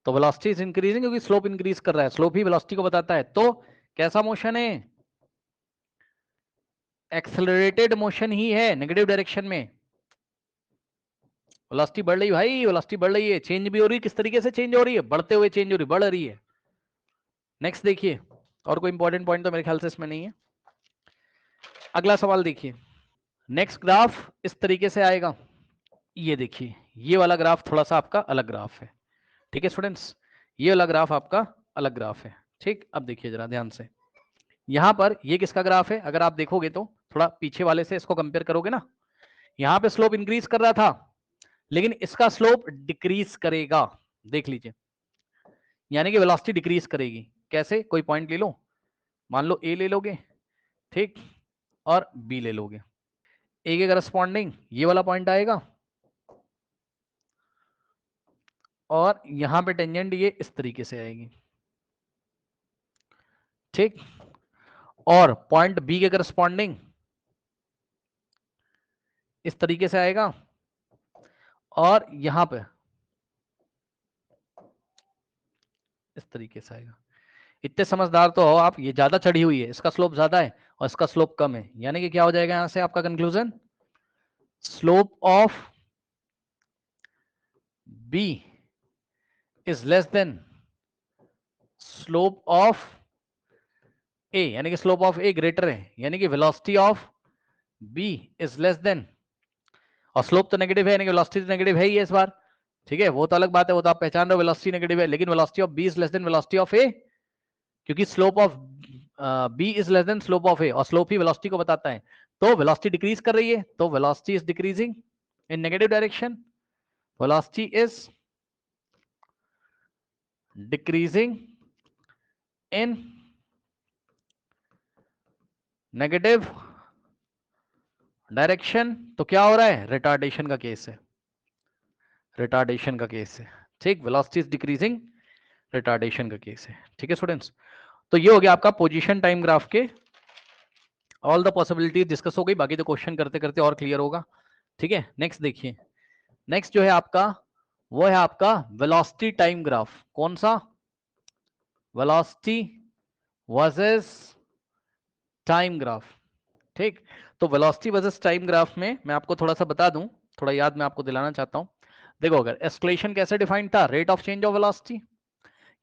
S1: तो वेलोसिटी इज इंक्रीजिंग क्योंकि स्लोप इंक्रीज कर रहा है, स्लोप ही वेलोसिटी को बताता है। तो कैसा मोशन है, एक्सेलरेटेड मोशन ही है, नेगेटिव डायरेक्शन में। वेलोसिटी बढ़ रही है भाई, वेलोसिटी बढ़ रही है, चेंज भी हो रही है, किस तरीके से चेंज हो रही है, बढ़ते हुए चेंज हो रही है, बढ़ रही है। नेक्स्ट देखिए, और कोई इंपॉर्टेंट पॉइंट तो मेरे ख्याल से इसमें नहीं है। अगला सवाल देखिए, नेक्स्ट ग्राफ इस तरीके से आएगा, ये देखिए, ये वाला ग्राफ थोड़ा सा आपका अलग ग्राफ है, ठीक है स्टूडेंट्स, ये वाला ग्राफ आपका अलग ग्राफ है, ठीक। अब देखिए जरा ध्यान से, यहां पर ये किसका ग्राफ है, अगर आप देखोगे तो थोड़ा पीछे वाले से इसको कंपेयर करोगे ना, यहां पे स्लोप इंक्रीज कर रहा था, लेकिन इसका स्लोप डिक्रीज करेगा, देख लीजिए, यानी कि वेलोसिटी डिक्रीज करेगी। कैसे, कोई पॉइंट ले लो, मान लो ए ले लोगे, ठीक, और बी ले लोगे, ए के करस्पॉन्डिंग ये वाला पॉइंट आएगा, और यहां पे टेंजेंट ये इस तरीके से आएगी, ठीक, और पॉइंट बी के करस्पॉन्डिंग इस तरीके से आएगा, और यहां पे इस तरीके से आएगा। इतने समझदार तो हो आप, ये ज्यादा चढ़ी हुई है, इसका स्लोप ज्यादा है और इसका स्लोप कम है, यानी कि क्या हो जाएगा यहां से आपका conclusion, slope of B is less than slope of A, यानी कि स्लोप ऑफ ए ग्रेटर है, यानी कि velocity of B is less than, और स्लोप तो नेगेटिव है, यानी कि वेलोसिटी तो नेगेटिव है ही है इस बार, ठीक है, वो तो अलग बात है, वो तो आप पहचान रहे हो, वेलोसिटी नेगेटिव है, लेकिन velocity of B is less than velocity of A, क्योंकि slope of B is less than slope of A, और स्लोप ही वेलोसिटी को बताता है। तो वेलोसिटी डिक्रीज कर रही है, तो velocity is decreasing in negative direction, velocity is decreasing in negative direction. तो क्या हो रहा है, रिटार्डेशन का केस है, रिटार्डेशन का केस है, ठीक, वेलोसिटी इज डिक्रीजिंग, रिटार्डेशन का केस है, ठीक है स्टूडेंट्स। तो ये हो गया आपका पोजीशन टाइम ग्राफ के ऑल द पॉसिबिलिटीज डिस्कस हो गई, बाकी तो क्वेश्चन करते करते और क्लियर होगा, ठीक है। नेक्स्ट देखिए, नेक्स्ट जो है आपका, वो है आपका वेलोसिटी टाइम ग्राफ, कौन सा, वेलोसिटी वर्सेस टाइम ग्राफ, ठीक। तो वेलोसिटी वर्सेस टाइम ग्राफ में मैं आपको थोड़ा सा बता दूं, थोड़ा याद मैं आपको दिलाना चाहता हूं। देखो, अगर एस्केलेशन कैसे डिफाइंड था, rate of change of velocity,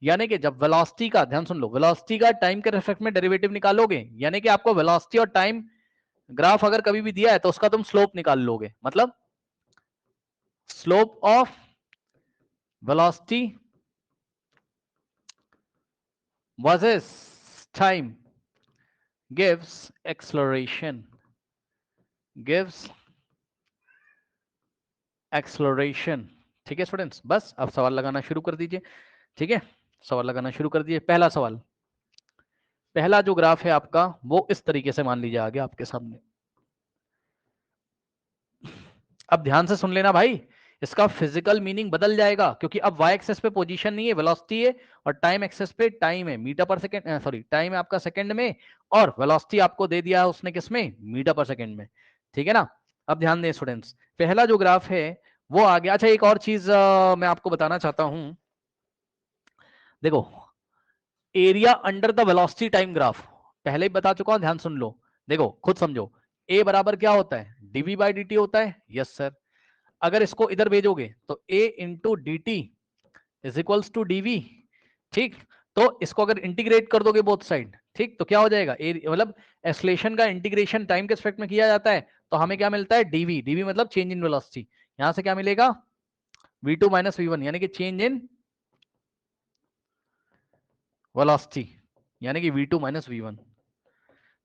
S1: यानी कि जब वेलोसिटी का, ध्यान सुन लो, वेलोसिटी का टाइम के रिस्पेक्ट में डेरिवेटिव निकालोगे, यानी कि आपको वेलोसिटी और टाइम ग्राफ अगर कभी भी दिया है तो उसका तुम स्लोप निकाल लोगे, मतलब slope of velocity versus time gives acceleration, gives acceleration. ठीक है स्टूडेंट्स, बस अब सवाल लगाना शुरू कर दीजिए। ठीक है, सवाल लगाना शुरू कर दीजिए। पहला सवाल, पहला जो ग्राफ है आपका वो इस तरीके से मान लीजिए आ गया आपके सामने। अब ध्यान से सुन लेना भाई, इसका फिजिकल मीनिंग बदल जाएगा, क्योंकि अब वाई एक्सेस पे पोजीशन नहीं है, वेलोसिटी है, और टाइम एक्सेस पे टाइम है, मीटर पर सेकंड, सॉरी टाइम है आपका सेकंड में, और वेलोसिटी आपको दे दिया है उसने किसमें, मीटर पर सेकंड में। ठीक है ना। अब ध्यान दें स्टूडेंट्स, पहला जो ग्राफ है वो आ गया। अच्छा, एक और चीज मैं आपको बताना चाहता हूं। देखो, area under the velocity time graph पहले ही बता चुका हूं, ध्यान सुन लो। देखो खुद समझो, ए बराबर क्या होता है, डीवी बाई डी टी होता है। Yes sir. अगर इसको इधर भेजोगे तो A into D T is equals to DV. ठीक, तो इसको अगर इंटीग्रेट कर दोगे बोथ साइड, ठीक, तो क्या हो जाएगा, मतलब एक्सलेशन का इंटीग्रेशन टाइम के रिस्पेक्ट में किया जाता है, तो हमें क्या मिलता है, डीवी। डीवी मतलब चेंज इन वेलोसिटी। यहां से क्या मिलेगा, v2 माइनस वी1, यानी कि चेंज इन वेलोसिटी, यानी कि v2 माइनस वी1।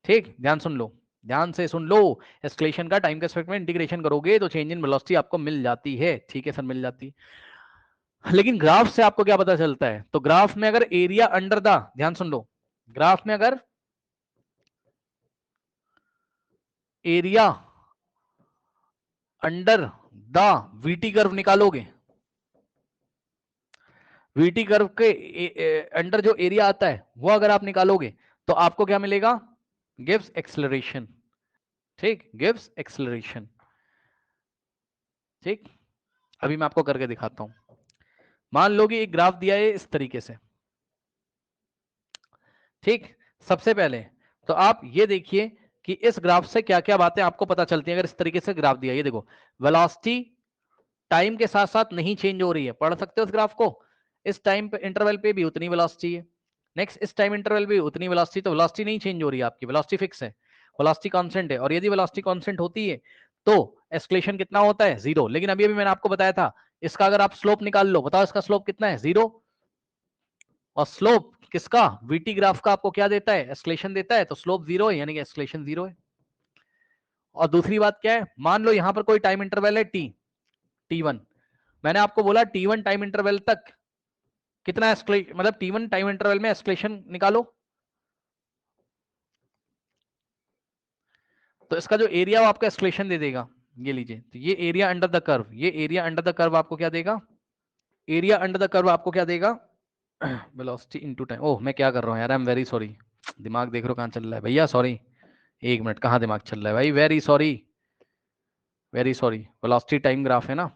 S1: ठीक, ध्यान सुन लो, ध्यान से सुन लो। एक्सलेशन का टाइम के रिस्पेक्ट में इंटीग्रेशन करोगे तो चेंज इन वेलोसिटी आपको मिल जाती है। ठीक है सर, मिल जाती है। लेकिन ग्राफ से आपको क्या पता चलता है, तो ग्राफ में अगर एरिया अंडर द, ध्यान सुन लो, ग्राफ में अगर area under the VT curve निकालोगे, वीटी कर्व के अंडर जो एरिया आता है वो अगर आप निकालोगे तो आपको क्या मिलेगा, गिव्स एक्सेलरेशन। ठीक, गिव्स एक्सेलरेशन। ठीक, अभी मैं आपको करके दिखाता हूं। मान लो कि एक ग्राफ दिया है इस तरीके से। ठीक, सबसे पहले तो आप ये देखिए कि इस ग्राफ से क्या क्या बातें आपको पता चलती हैं। अगर इस तरीके से ग्राफ दिया, ये देखो, वेलोसिटी टाइम के साथ साथ नहीं चेंज हो रही है, पढ़ सकते हो इस ग्राफ को। इस टाइम पे इंटरवल पे भी उतनी वेलोसिटी है, नेक्स्ट इस टाइम इंटरवल पे उतनी वेलोसिटी, तो वेलोसिटी नहीं चेंज हो रही है आपकी, वेलोसिटी फिक्स है, वेलोसिटी कांस्टेंट है। और यदि वेलोसिटी कांस्टेंट होती है तो एक्सलेशन कितना होता है, जीरो। लेकिन अभी अभी मैंने आपको बताया था, इसका अगर आप स्लोप निकाल लो, बताओ इसका स्लोप कितना है, जीरो। और स्लोप किसका, वीटी ग्राफ का आपको क्या देता है, एक्सलेशन देता है, तो स्लोप जीरो है, यानी कि एक्सलेशन जीरो है। और दूसरी बात क्या है, मान लो यहां पर कोई टाइम इंटरवल है टी, टी1। मैंने आपको बोला टी1 टाइम इंटरवल तक कितना एस्केलेशन, मतलब टी1 टाइम इंटरवल में एस्केलेशन निकालो, तो इसका जो एरिया वो आपका एस्केलेशन दे देगा। ये लीजिए, तो ये एरिया अंडर द कर्व, ये एरिया अंडर द कर्व आपको क्या देगा, एरिया अंडर द कर्व आपको क्या देगा, वेलोसिटी इनटू टाइम। ओह मैं क्या कर रहा हूँ यार, आई एम वेरी सॉरी, दिमाग देख रहा हूँ कहाँ चल रहा है भैया, सॉरी, एक मिनट, कहाँ दिमाग चल रहा है भाई, very sorry, very sorry. Velocity time graph है ना,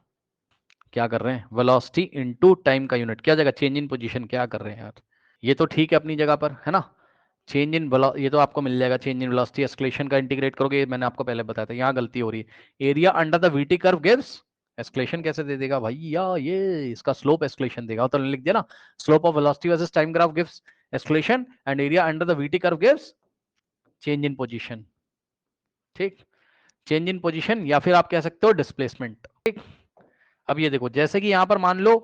S1: क्या कर रहे हैं, वेलोसिटी इनटू टाइम का यूनिट क्या जगह, चेंज इन पोजीशन, क्या कर रहे हैं यार। ये तो ठीक है अपनी जगह पर, है ना। चेंज इन ये तो आपको मिल जाएगा, चेंज इन वेलोसिटी एस्केलेशन का इंटीग्रेट करोगे, मैंने आपको पहले बताया था, यहाँ गलती हो रही है। Area under the VT curve gives escalation कैसे दे देगा भैया, ये इसका स्लोप एस्केलेशन देगा, तो लिख दिया ना, slope of velocity versus time graph gives escalation and area under the VT curve gives change in position. ठीक, चेंज इन पोजीशन, या फिर आप कह सकते हो डिस्प्लेसमेंट। ठीक, अब ये देखो, जैसे कि यहां पर मान लो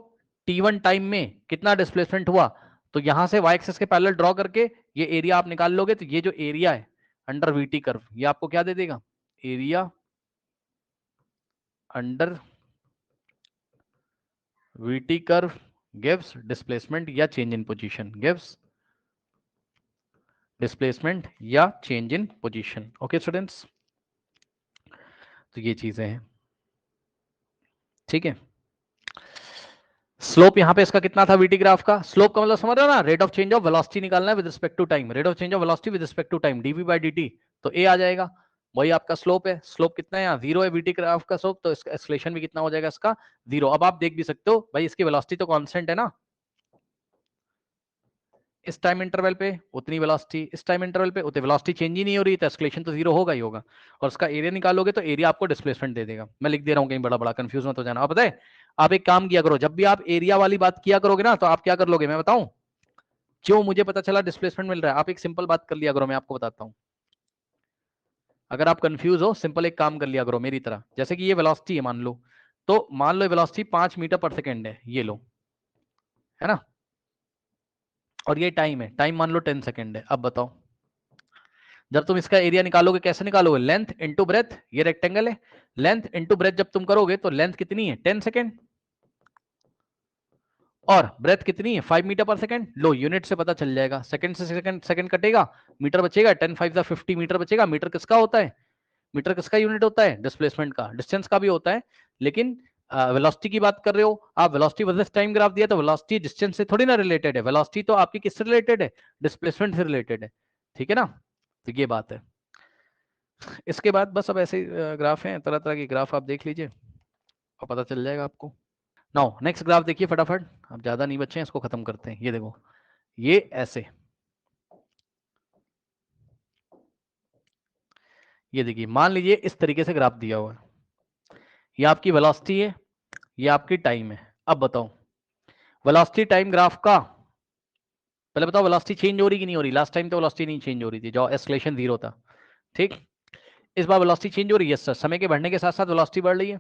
S1: t1 टाइम में कितना डिस्प्लेसमेंट हुआ, तो यहां से y एक्सिस के पैरेलल ड्रॉ करके ये एरिया आप निकाल लोगे, तो ये जो एरिया है अंडर वीटी कर्व, ये आपको क्या दे देगा, area under VT curve gives displacement या change in position, gives displacement या change in position. Okay students, तो ये चीजें हैं। ठीक है, स्लोप यहाँ पे इसका कितना था, वीटी ग्राफ का स्लोप का मतलब समझ रहे हो ना, rate of change of velocity निकालना है with respect to time, rate of change of velocity with respect to time, dv by dt, तो ए आ जाएगा, वही आपका स्लोप है। स्लोप कितना है यहाँ, जीरो है वीटी ग्राफ का स्लोप, तो इसका एक्सेलेरेशन भी कितना हो जाएगा इसका, जीरो। अब आप देख भी सकते हो भाई, इसकी वेलोसिटी तो कांस्टेंट है ना, इस टाइम इंटरवल पे उतनी वेलोसिटी, इस टाइम इंटरवल पे उतनी वेलोसिटी चेंज ही नहीं हो रही, तो एक्सेलेरेशन तो जीरो होगा ही होगा। और उसका एरिया निकालोगे तो एरिया आपको डिस्प्लेसमेंट दे देगा। मैं लिख दे रहा हूँ कहीं बड़ा बड़ा कंफ्यूज मत हो जाना। अब पता है, आप एक काम किया करो, जब भी आप एरिया वाली बात किया करोगे ना, तो आप क्या कर लोगे मैं बताऊं, क्यों मुझे पता चला डिस्प्लेसमेंट मिल रहा है, आप एक सिंपल बात कर लिया करो, मैं आपको बताता हूं। अगर आप कंफ्यूज हो, सिंपल एक काम कर लिया करो मेरी तरह, जैसे कि ये वेलोसिटी है मान लो, तो मान लो वेलोसिटी 5 मीटर पर सेकेंड है, ये लो, है ना, और ये टाइम है, टाइम मान लो 10 सेकेंड है। अब बताओ, जब तुम इसका एरिया निकालोगे कैसे निकालोगे, लेंथ इंटू ब्रेथ, ये रेक्टेंगल है, लेंथ इंटू ब्रेथ जब तुम करोगे तो लेंथ कितनी है 10 सेकेंड और ब्रेथ कितनी है 5 मीटर पर सेकंड। लो यूनिट से पता चल जाएगा, सेकंड से सेकंड सेकंड कटेगा, मीटर बचेगा, 10 5 50 मीटर बचेगा। मीटर किसका होता है, मीटर किसका यूनिट होता है, डिस्प्लेसमेंट का, डिस्टेंस का भी होता है, लेकिन वेलोसिटी की बात कर रहे हो आप, वेलोसिटी वर्सेस टाइम ग्राफ दिया तो वेलोसिटी डिस्टेंस से थोड़ी ना रिलेटेड है, वेलोसिटी तो आपकी किससे रिलेटेड है, डिस्प्लेसमेंट से रिलेटेड है, ठीक है ना। तो ये बात है। इसके बाद बस अब ऐसे ग्राफ हैं, तरह तरह के ग्राफ आप देख लीजिए और पता चल जाएगा आपको। नाउ नेक्स्ट ग्राफ देखिए फटाफट, अब ज्यादा नहीं बचे हैं, इसको खत्म करते हैं। ये देखो, ये ऐसे, ये देखिए मान लीजिए इस तरीके से ग्राफ दिया हुआ है, ये आपकी वेलोसिटी है, ये आपकी टाइम है। अब बताओ वेलोसिटी टाइम ग्राफ का, पहले बताओ वेलोसिटी चेंज हो रही कि नहीं हो रही, लास्ट टाइम तो वेलोसिटी नहीं चेंज हो रही थी, जो एस्केलेशन 0 था, ठीक। इस बार वेलोसिटी चेंज हो रही है सर, समय के बढ़ने के साथ साथ वेलोसिटी बढ़ रही है,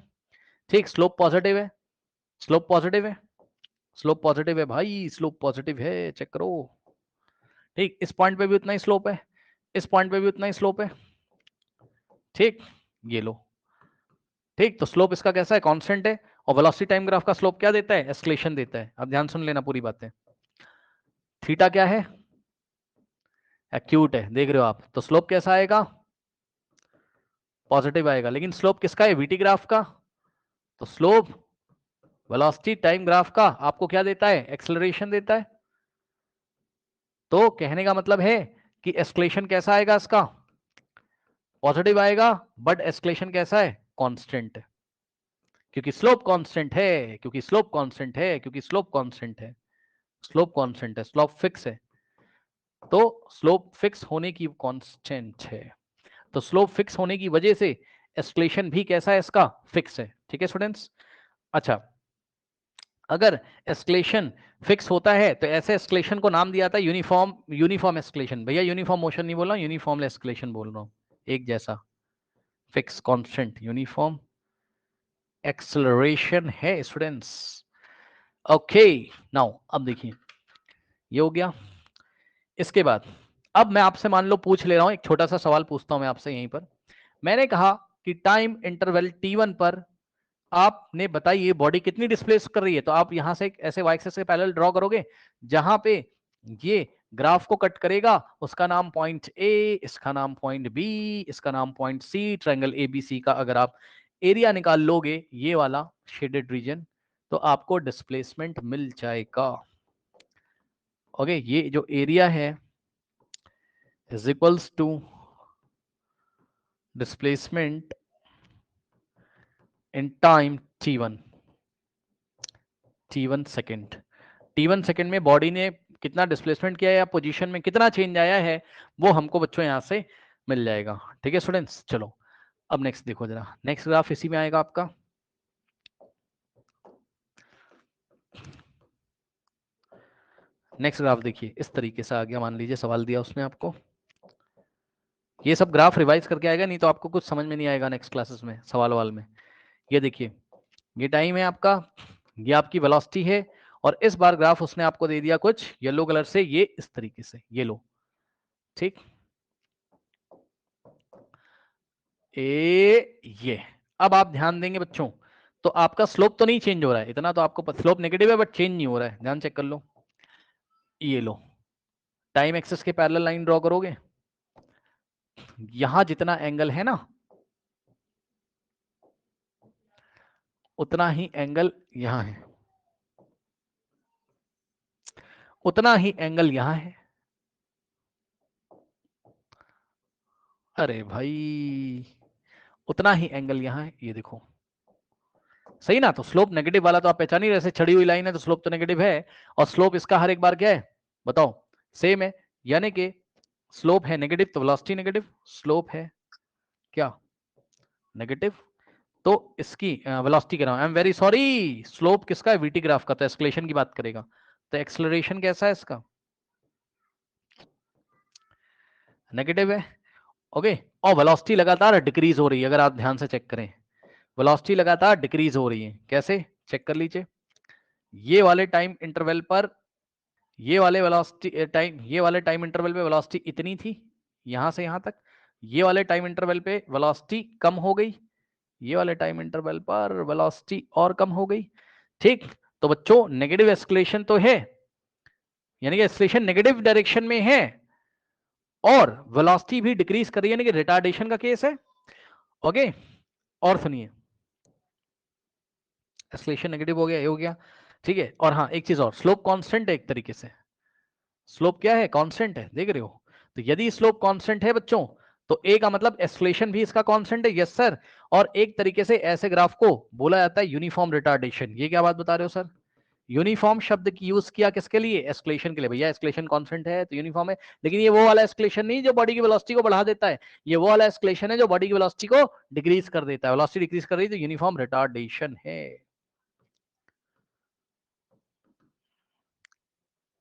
S1: ठीक। स्लोप पॉजिटिव है, स्लोप पॉजिटिव है, स्लोप पॉजिटिव है भाई, स्लोप पॉजिटिव है, चेक करो, ठीक। इस पॉइंट पे भी उतना ही स्लोप है, इस पॉइंट पे भी उतना ही स्लोप है, ठीक। ये लो, ठीक। तो स्लोप इसका कैसा है, कांस्टेंट है, और वेलोसिटी टाइम ग्राफ का स्लोप क्या देता है, एस्केलेशन देता है। अब ध्यान सुन लेना पूरी बातें। थीटा क्या है, एक्यूट है, देख रहे हो आप, तो स्लोप कैसा आएगा, पॉजिटिव आएगा। लेकिन स्लोप किसका है, वीटी ग्राफ का, तो स्लोप वेलोसिटी टाइम ग्राफ का आपको क्या देता है, एक्सेलरेशन देता है। तो कहने का मतलब है कि एस्केलेशन कैसा आएगा इसका, पॉजिटिव आएगा, बट एस्केलेशन कैसा है, कांस्टेंट है, क्योंकि स्लोप कांस्टेंट है, क्योंकि स्लोप कांस्टेंट है, क्योंकि स्लोप कांस्टेंट है, स्लोप कांस्टेंट है, स्लोप फिक्स है। तो स्लोप फिक्स होने की कांस्टेंट है, तो स्लोप फिक्स होने की वजह से एस्केलेशन भी कैसा है इसका, फिक्स है, ठीक है स्टूडेंट्स। अच्छा, अगर एस्केलेशन फिक्स होता है तो ऐसे एस्केलेशन को नाम दिया था यूनिफॉर्म, यूनिफॉर्म एस्केलेशन। भैया यूनिफॉर्म मोशन नहीं बोल रहा हूं, यूनिफॉर्म एस्केलेशन बोल रहा हूं, एक जैसा, फिक्स कांस्टेंट, यूनिफॉर्म एक्सेलरेशन है स्टूडेंट्स। ओके, नाउ अब देखिए ये हो गया। इसके बाद अब मैं आपसे मान लो पूछ ले रहा हूं, एक छोटा सा सवाल पूछता हूं मैं आपसे यहीं पर। मैंने कहा कि टाइम इंटरवल t1 पर आपने बताइए बॉडी कितनी डिस्प्लेस कर रही है, तो आप यहां से ऐसे वाई एक्सिस के पैरेलल ड्रॉ करोगे, जहां पे ये ग्राफ को कट करेगा उसका नाम पॉइंट ए, इसका नाम पॉइंट बी, इसका नाम पॉइंट सी, ट्रायंगल एबीसी का अगर आप एरिया निकाल लोगे, ये वाला शेडेड रीजन, तो आपको डिस्प्लेसमेंट मिल जाएगा। ओके, ये जो एरिया है is equals to displacement in time t1, t1 second, t1 second में बॉडी ने कितना डिस्प्लेसमेंट किया है या पोजीशन में कितना चेंज आया है, वो हमको बच्चों यहां से मिल जाएगा, ठीक है स्टूडेंट्स। चलो अब नेक्स्ट देखो जरा, नेक्स्ट ग्राफ इसी में आएगा आपका। नेक्स्ट ग्राफ देखिए इस तरीके से आ गया, मान लीजिए सवाल दिया उसने आपको, ये सब ग्राफ रिवाइज करके आएगा, नहीं तो आपको कुछ समझ में नहीं आएगा नेक्स्ट क्लासेस में सवाल वाल में। ये देखिए, ये टाइम है आपका, ये आपकी वेलोसिटी है, और इस बार ग्राफ उसने आपको दे दिया कुछ येलो कलर से, ये इस तरीके से, ये लो, ठीक। ये अब आप ध्यान देंगे बच्चों, तो आपका स्लोप तो नहीं चेंज हो रहा है, इतना तो आपको स्लोप नेगेटिव है बट चेंज नहीं हो रहा है, ध्यान चेक कर लो। ये लो, टाइम एक्सिस के पैरेलल लाइन ड्रॉ करोगे, यहां जितना एंगल है ना, उतना ही एंगल यहां है, उतना ही एंगल यहां है। अरे भाई, उतना ही एंगल यहां है, ये देखो सही ना। तो स्लोप नेगेटिव वाला तो आप पहचान ही रहे, छड़ी हुई लाइन है तो स्लोप तो नेगेटिव है, और स्लोप इसका हर एक बार क्या है बताओ, सेम है, यानी कि स्लोप है नेगेटिव तो वेलोसिटी नेगेटिव, स्लोप है क्या, नेगेटिव, तो इसकी वेलोसिटी कह रहा हूं, I am very sorry, slope किसका है, वीटी ग्राफ का, तो एक्सेलरेशन की बात करेगा, तो एक्सेलरेशन कैसा है इसका, नेगेटिव है। ओके, और वेलोसिटी लगातार डिक्रीज हो रही है, अगर आप ध्यान से चेक करें, वेलोसिटी लगातार डिक्रीज हो रही है, कैसे चेक कर लीजिए, ये वाले टाइम इंटरवल पर, ये वाले वेलोसिटी टाइम, ये वाले टाइम इंटरवल पे वेलोसिटी इतनी थी, यहां से यहां तक, ये वाले टाइम इंटरवल पे वेलोसिटी कम हो गई, ये वाले टाइम इंटरवल पर वेलोसिटी और कम हो गई। ठीक, तो बच्चों नेगेटिव एस्केलेशन तो है, यानी कि एस्केलेशन नेगेटिव डायरेक्शन में है और वेलोसिटी भी डिक्रीज कर रही है, यानी कि रिटार्डेशन का केस है। ओके, और सुनिए, एस्केलेशन नेगेटिव हो गया, ये हो गया, ठीक है। और हाँ एक चीज और, स्लोप कांस्टेंट है एक तरीके से, स्लोप क्या है, कांस्टेंट है, देख रहे हो। तो यदि स्लोप कांस्टेंट है बच्चों, तो ए का मतलब एस्केलेशन भी इसका कांस्टेंट है, यस सर। और एक तरीके से ऐसे ग्राफ को बोला जाता है यूनिफॉर्म रिटार्डेशन। ये क्या बात बता रहे हो सर, यूनिफॉर्म शब्द की यूज किया किसके लिए, एस्केलेशन के लिए। भैया एस्केलेशन कांस्टेंट है तो यूनिफॉर्म है, लेकिन ये वो वाला एस्केलेशन नहीं जो बॉडी की वेलोसिटी को बढ़ा देता है, ये वो वाला एस्केलेशन है जो बॉडी की वेलोसिटी को डिक्रीज कर देता है। वेलोसिटी डिक्रीज कर रही है तो यूनिफॉर्म रिटार्डेशन है।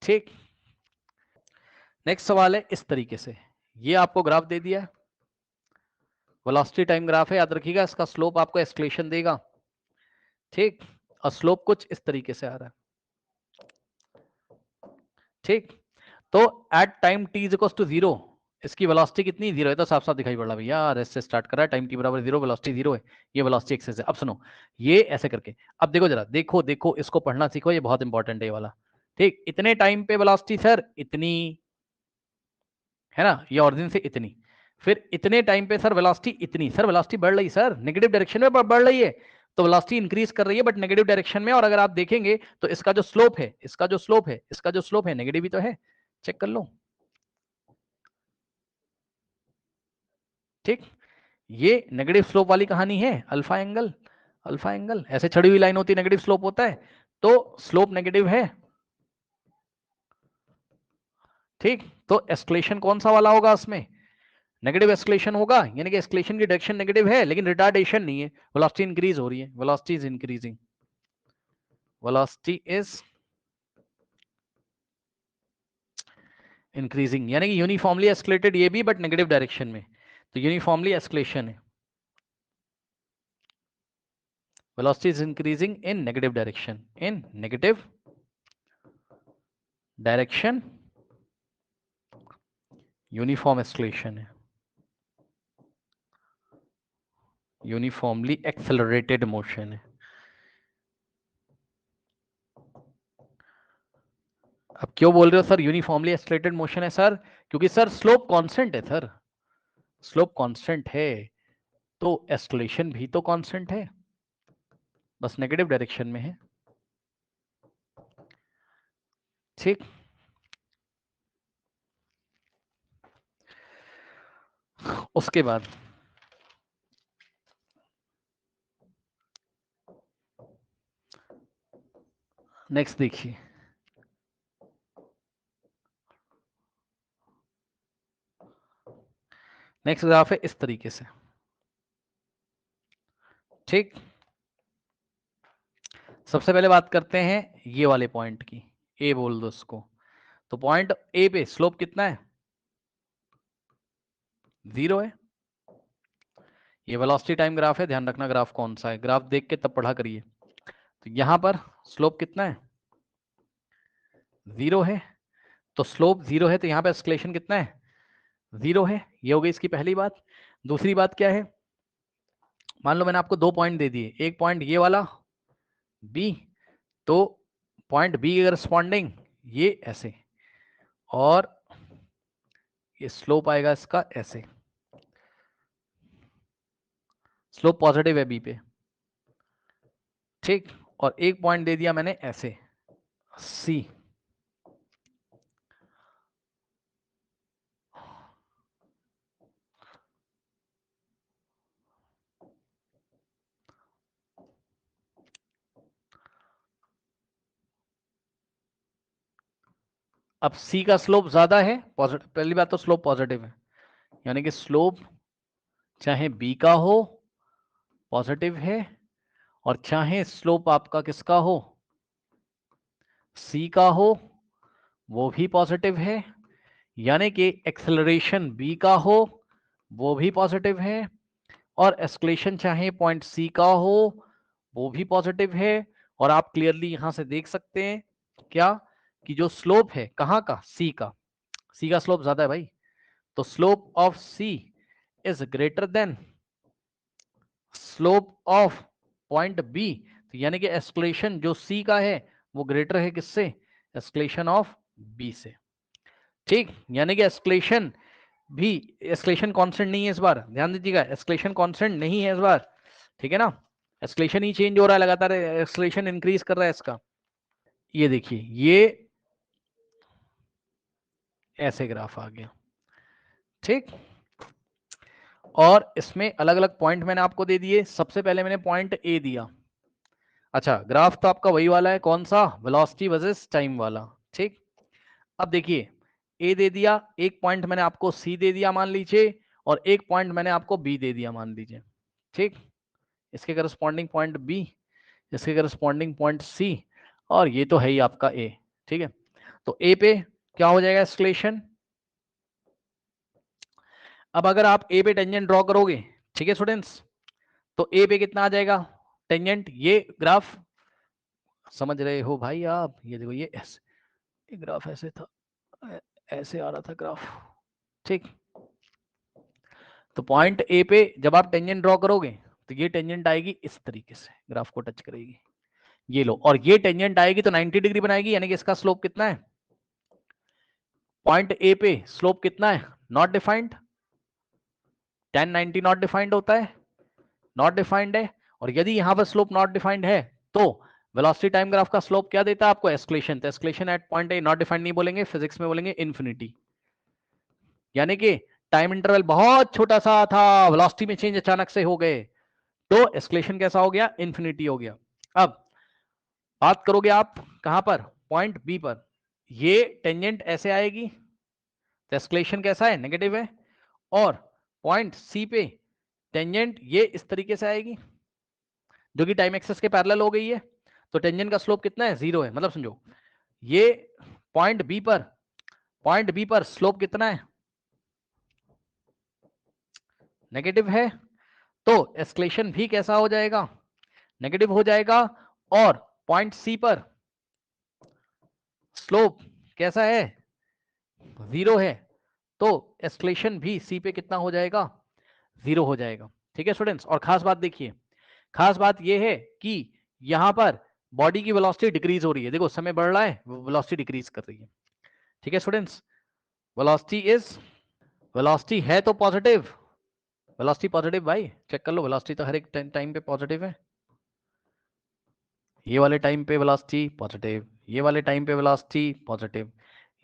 S1: ठीक, नेक्स्ट सवाल है इस तरीके से, ये आपको ग्राफ दे दिया है, वेलोसिटी टाइम ग्राफ है, याद रखिएगा, इसका स्लोप आपको एस्केलेशन देगा। ठीक, और स्लोप कुछ इस तरीके से आ रहा है। ठीक, तो at time t is equal to 0 इसकी वेलोसिटी कितनी, 0 है, तो साफ साफ दिखाई पड़ रहा है भैया, रेस्ट से स्टार्ट कर रहा है, टाइम t बराबर 0, वेलोसिटी 0 है, ये वेलोसिटी एक्सेस है। अब सुनो, ये ऐसे करके, अब देखो जरा, देखो देखो इसको पढ़ना सीखो, ये बहुत इंपॉर्टेंट है ये वाला। ठीक, इतने टाइम पे वेलोसिटी सर इतनी है ना, ये ऑरिजिन से इतनी, फिर इतने टाइम पे सर वेलोसिटी इतनी, सर वेलोसिटी बढ़ रही, सर नेगेटिव डायरेक्शन में बढ़ रही है, तो वेलोसिटी इंक्रीज कर रही है बट नेगेटिव डायरेक्शन में। और अगर आप देखेंगे तो इसका जो स्लोप है, इसका जो स्लोप है, इसका जो स्लोप है नेगेटिव ही तो है, चेक कर लो। ठीक, ये नेगेटिव स्लोप वाली कहानी है, अल्फा एंगल, अल्फा एंगल ऐसे चढ़ी हुई लाइन होती है, नेगेटिव स्लोप होता है, तो स्लोप नेगेटिव है। ठीक, तो एस्केलेशन कौन सा वाला होगा उसमें, नेगेटिव एस्केलेशन होगा, यानी कि एस्केलेशन की डायरेक्शन नेगेटिव है लेकिन रिटार्डेशन नहीं है, वेलोसिटी इंक्रीज हो रही है, velocity is increasing, velocity is increasing, यानी कि यूनिफॉर्मली एस्केलेटेड ये भी बट नेगेटिव डायरेक्शन में, तो यूनिफॉर्मली एस्केलेशन है, velocity is increasing in negative direction, in negative direction, uniform escalation है, यूनिफॉर्मली एक्सेलरेटेड मोशन है। अब क्यों बोल रहे हो सर यूनिफॉर्मली एक्सेलरेटेड मोशन है सर, क्योंकि सर स्लोप कांस्टेंट है सर, स्लोप कांस्टेंट है तो एक्सेलरेशन भी तो कांस्टेंट है, बस नेगेटिव डायरेक्शन में है। ठीक, उसके बाद नेक्स्ट देखिए, नेक्स्ट ग्राफ है इस तरीके से। ठीक, सबसे पहले बात करते हैं ये वाले पॉइंट की, ए बोल दो उसको, तो पॉइंट ए पे स्लोप कितना है, 0 है। ये वेलोसिटी टाइम ग्राफ है, ध्यान रखना ग्राफ कौन सा है, ग्राफ देख के तब पढ़ा करिए। तो यहां पर स्लोप कितना है, 0 है, तो स्लोप 0 है तो यहां पे एस्केलेशन कितना है, 0 है, ये हो गई इसकी पहली बात। दूसरी बात क्या है, मान लो मैंने आपको 2 पॉइंट दे दिए, एक पॉइंट ये वाला बी, तो पॉइंट बी के करस्पॉन्डिंग ये ऐसे, और ये स्लोप आएगा इसका ऐसे, स्लोप पॉजिटिव है बी पे। ठीक, और एक पॉइंट दे दिया मैंने ऐसे सी, अब सी का स्लोप ज्यादा है, पॉजिटिव, पहली बात तो स्लोप पॉजिटिव है, यानी कि स्लोप चाहे बी का हो पॉजिटिव है, और चाहे स्लोप आपका किसका हो, सी का हो, वो भी पॉजिटिव है, यानी कि एक्सेलरेशन बी का हो वो भी पॉजिटिव है, और एस्केलेशन चाहे पॉइंट सी का हो वो भी पॉजिटिव है। और आप क्लियरली यहां से देख सकते हैं क्या, कि जो स्लोप है कहाँ का, सी का, सी का स्लोप ज्यादा है भाई, तो slope of C is greater than slope of point B, तो यानी कि एस्केलेशन जो सी का है वो ग्रेटर है किससे, एस्केलेशन ऑफ बी से। ठीक, यानी कि एस्केलेशन भी, एस्केलेशन कांस्टेंट नहीं है इस बार, ध्यान दीजिएगा, एस्केलेशन कांस्टेंट नहीं है इस बार, ठीक है ना, एस्केलेशन ही चेंज हो रहा है लगातार, एस्केलेशन इंक्रीज कर रहा है इसका। ये देखिए, ये ऐसे ग्राफ आ गया, ठीक, और इसमें अलग अलग पॉइंट मैंने आपको दे दिए। सबसे पहले मैंने पॉइंट ए दिया, अच्छा ग्राफ तो आपका वही वाला है, कौन सा, वेलोसिटी वर्सेस टाइम वाला, ठीक। अब देखिए, ए दे दिया, एक पॉइंट मैंने आपको सी दे दिया मान लीजिए, और एक पॉइंट मैंने आपको बी दे दिया मान लीजिए, ठीक, इसके करस्पॉन्डिंग पॉइंट बी, इसके करस्पॉन्डिंग पॉइंट सी, और ये तो है ही आपका ए, ठीक है। तो ए पे क्या हो जाएगा एस्केलेशन, अब अगर आप ए पे टेंजेंट ड्रॉ करोगे, ठीक है स्टूडेंट्स, तो ए पे कितना आ जाएगा टेंजेंट, ये ग्राफ समझ रहे हो भाई आप, ये देखो ये ऐसे, ये ग्राफ ऐसे था, ऐसे आ रहा था ग्राफ, ठीक। तो पॉइंट ए पे जब आप टेंजेंट ड्रॉ करोगे तो ये टेंजेंट आएगी इस तरीके से, ग्राफ को टच करेगी, ये लो, और ये टेंजेंट आएगी तो 90 डिग्री बनाएगी, यानी कि इसका स्लोप कितना है, पॉइंट ए पे स्लोप कितना है, not defined, tan 90 not defined होता है, नॉट डिफाइंड है, और यदि यहां पर स्लोप नॉट डिफाइंड है तो वेलोसिटी टाइम ग्राफ का स्लोप क्या देता है आपको, एस्केलेशन, तो acceleration at point A not defined नहीं बोलेंगे, फिजिक्स में बोलेंगे इन्फिनिटी, यानी कि टाइम इंटरवल बहुत छोटा सा था, वेलोसिटी में चेंज अचानक से हो गए, तो एस्केलेशन कैसा हो गया, इन्फिनिटी हो गया। अब बात करोगे आप कहां पर, पॉइंट बी पर, ये टेंजेंट ऐसे आएगी तो एस्केलेशन कैसा है, नेगेटिव है, और पॉइंट सी पे टेंजेंट ये इस तरीके से आएगी जो कि टाइम एक्सेस के पैरेलल हो गई है, तो टेंजेंट का स्लोप कितना है, जीरो है, मतलब समझो ये पॉइंट बी पर स्लोप कितना है, नेगेटिव है, तो एस्केलेशन भी कैसा हो जाएगा, नेगेटिव हो जाएगा, और पॉइंट सी पर स्लोप कैसा है, जीरो है, तो एस्केलेशन भी सी पे कितना हो जाएगा, जीरो हो जाएगा, ठीक है स्टूडेंट्स। और खास बात देखिए, खास बात यह है कि यहां पर बॉडी की वेलोसिटी डिक्रीज हो रही है, देखो समय बढ़ रहा है, वेलोसिटी डिक्रीज कर रही है, ठीक है स्टूडेंट्स, वेलोसिटी है तो पॉजिटिव, वेलोसिटी पॉजिटिव भाई, चेक कर लो, वेलोसिटी तो हर एक टाइम पे पॉजिटिव है, ये वाले टाइम पे वेलोसिटी पॉजिटिव, ये वाले टाइम पे वेलोसिटी पॉजिटिव,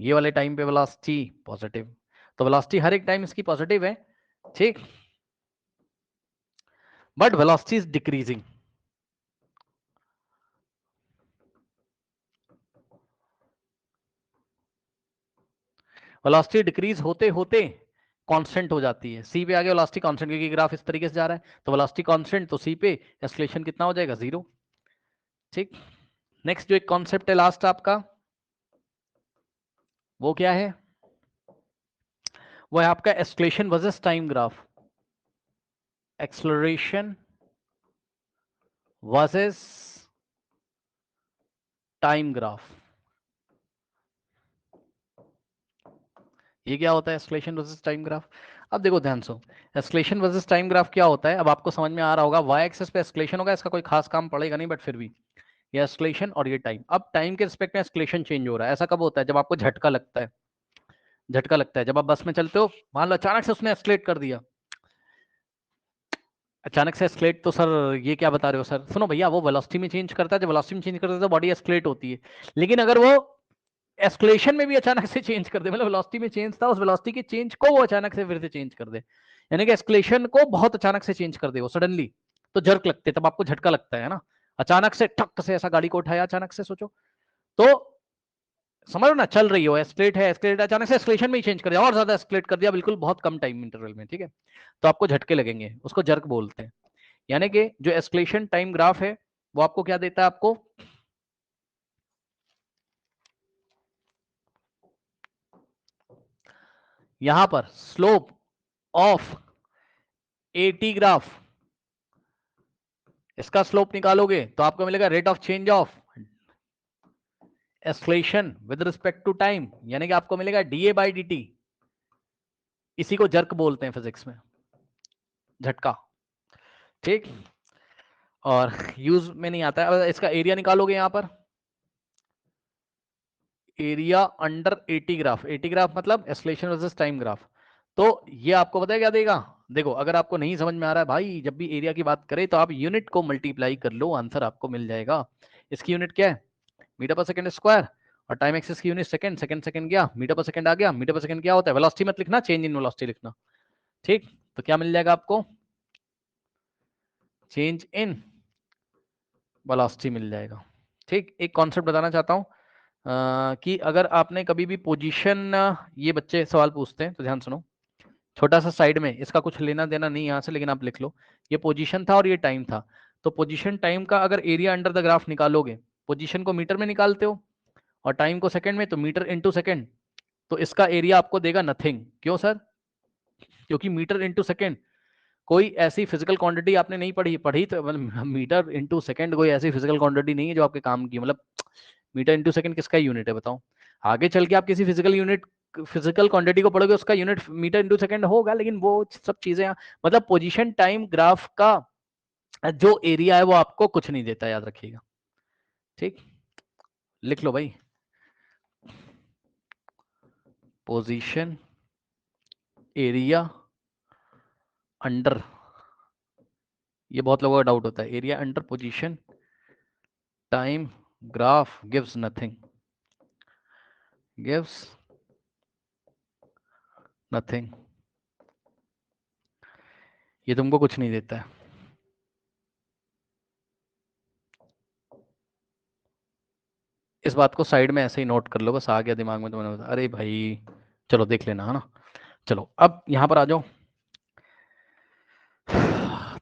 S1: ये वाले टाइम पे वेलोसिटी पॉजिटिव, तो वेलोसिटी हर एक टाइम इसकी पॉजिटिव है, ठीक, but velocity is decreasing, velocity decrease होते होते कांस्टेंट हो जाती है, सी पे आगे वेलोसिटी कांस्टेंट, क्योंकि ग्राफ इस तरीके से जा रहा है, तो वेलोसिटी कांस्टेंट, तो सी पे एस्केलेशन कितना हो जाएगा, जीरो, ठीक। नेक्स्ट जो एक कॉन्सेप्ट है लास्ट आपका, वो क्या है, वो है आपका escalation versus time graph, acceleration versus time graph, ये क्या होता है एस्केलेशन वर्सेस टाइम ग्राफ। अब देखो ध्यान से, एस्केलेशन वर्सेस टाइम ग्राफ क्या होता है, अब आपको समझ में आ रहा होगा, वाई एक्सिस पे एस्केलेशन होगा, इसका कोई खास काम पड़ेगा नहीं, बट फिर भी ये एस्केलेशन और ये टाइम, अब टाइम के रिस्पेक्ट में एस्केलेशन चेंज हो रहा है, ऐसा कब होता है, जब आपको झटका लगता है, झटका लगता है, जब आप बस में चलते हो, मान लो अचानक से उसने एस्केलेट कर दिया, अचानक से एस्केलेट, तो सर ये क्या बता रहे हो सर, सुनो भैया, वो वेलोसिटी में चेंज करता है, जब वेलोसिटी में चेंज करता है तो बॉडी एस्केलेट होती है, लेकिन अगर वो एस्केलेशन में भी अचानक से चेंज कर दे, मतलब वेलोसिटी में चेंज था, उस वेलोसिटी के चेंज को वो अचानक से फिर से चेंज कर दे, यानी कि एस्केलेशन को बहुत अचानक से चेंज कर दे वो सडनली, तो जर्क लगते, तब आपको झटका लगता है ना, अचानक से ठक से ऐसा गाड़ी को उठाया अचानक से, सोचो, तो समझ लो ना, चल रही हो, एस्केलेट है, एस्केलेट अचानक से एस्केलेशन में ही चेंज कर दिया, और ज्यादा एस्केलेट कर दिया, बिल्कुल बहुत कम टाइम इंटरवल में, ठीक है, तो आपको झटके लगेंगे, उसको जर्क बोलते हैं, यानी कि जो एस्केलेशन टाइम ग्राफ है वो आपको क्या देता है, आपको यहां पर स्लोप ऑफ एटी ग्राफ, इसका स्लोप निकालोगे तो आपको मिलेगा rate of change of acceleration with respect to time, यानी कि आपको मिलेगा डीए बाई डी टी, इसी को जर्क बोलते हैं फिजिक्स में, झटका। ठीक, और यूज में नहीं आता है। इसका एरिया निकालोगे यहां पर, एरिया अंडर 80 ग्राफ, 80 ग्राफ मतलब एक्सेलरेशन वर्सेस टाइम ग्राफ। तो ये आपको पता है क्या देगा? देखो, अगर आपको नहीं समझ में आ रहा है भाई, जब भी एरिया की बात करें तो आप यूनिट को मल्टीप्लाई कर लो, आंसर आपको मिल जाएगा। इसकी यूनिट क्या है? मीटर पर सेकंड स्क्वायर, और टाइम एक्सिस की यूनिट सेकंड, सेकंड सेकंड गया, मीटर पर सेकंड आ गया। मीटर पर सेकंड क्या होता है? वेलोसिटी मत लिखना, चेंज इन वेलोसिटी लिखना। ठीक, तो क्या मिल जाएगा आपको? चेंज इन वेलोसिटी मिल जाएगा। ठीक, एक कॉन्सेप्ट बताना चाहता हूं कि अगर आपने कभी भी पोजीशन, ये बच्चे सवाल पूछते हैं तो ध्यान सुनो, छोटा सा साइड में, इसका कुछ लेना देना नहीं यहाँ से, लेकिन आप लिख लो, ये पोजीशन था और ये टाइम था। तो पोजीशन टाइम का अगर एरिया अंडर द ग्राफ निकालोगे, पोजीशन को मीटर में निकालते हो और टाइम को सेकंड में, तो मीटर इंटू सेकंड, तो इसका एरिया आपको देगा नथिंग। क्यों सर? क्योंकि मीटर इंटू सेकंड कोई ऐसी फिजिकल क्वांटिटी आपने नहीं पढ़ी, पढ़ी तो मीटर इंटू सेकंड कोई ऐसी फिजिकल क्वांटिटी नहीं है जो आपके काम की, मतलब मीटर इंटू सेकंड किसका यूनिट है बताओ? आगे चल के आप किसी फिजिकल क्वांटिटी को पढ़ोगे, उसका यूनिट मीटर इंटू सेकंड होगा, लेकिन वो सब चीजें, मतलब पोजीशन टाइम ग्राफ का जो एरिया है वो आपको कुछ नहीं देता, याद रखिएगा। ठीक, लिख लो भाई, पोजीशन एरिया अंडर, ये बहुत लोगों का डाउट होता है, area under position time graph gives nothing, gives nothing, ये तुमको कुछ नहीं देता है। इस बात को साइड में ऐसे ही नोट कर लो, बस आ गया दिमाग में तो मैंने बताया, अरे भाई चलो देख लेना, है ना। चलो अब यहां पर आ जाओ,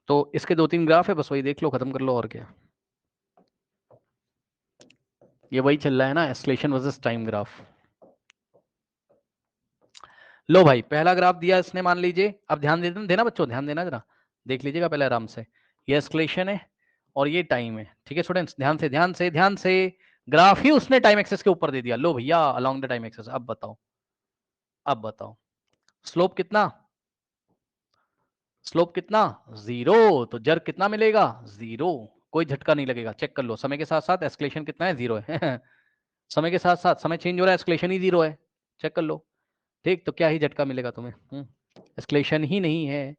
S1: तो इसके 2-3 ग्राफ है, बस वही देख लो, खत्म कर लो, और क्या। ये वही चल रहा है ना, एक्सेलरेशन वर्सेस टाइम ग्राफ। लो भाई, पहला ग्राफ दिया इसने, मान लीजिए, अब ध्यान देना बच्चों, ध्यान देना जरा, देख लीजिएगा पहले आराम से। ये एक्सेलरेशन है और ये टाइम है, ठीक है स्टूडेंट्स, ध्यान से ध्यान से ध्यान से। ग्राफ ही उसने टाइम एक्सेस के ऊपर दे दिया, लो भैया अलोंग द टाइम एक्सेस। अब बताओ, अब बताओ, स्लोप कितना? स्लोप कितना? 0। तो जर्क कितना मिलेगा? 0। कोई झटका नहीं लगेगा, चेक कर लो, समय के साथ साथ एस्केलेशन कितना है? 0 है। समय के साथ साथ समय चेंज हो रहा है, एस्केलेशन ही 0 है, चेक कर लो। ठीक, तो क्या ही झटका मिलेगा तुम्हें? एस्केलेशन ही नहीं है,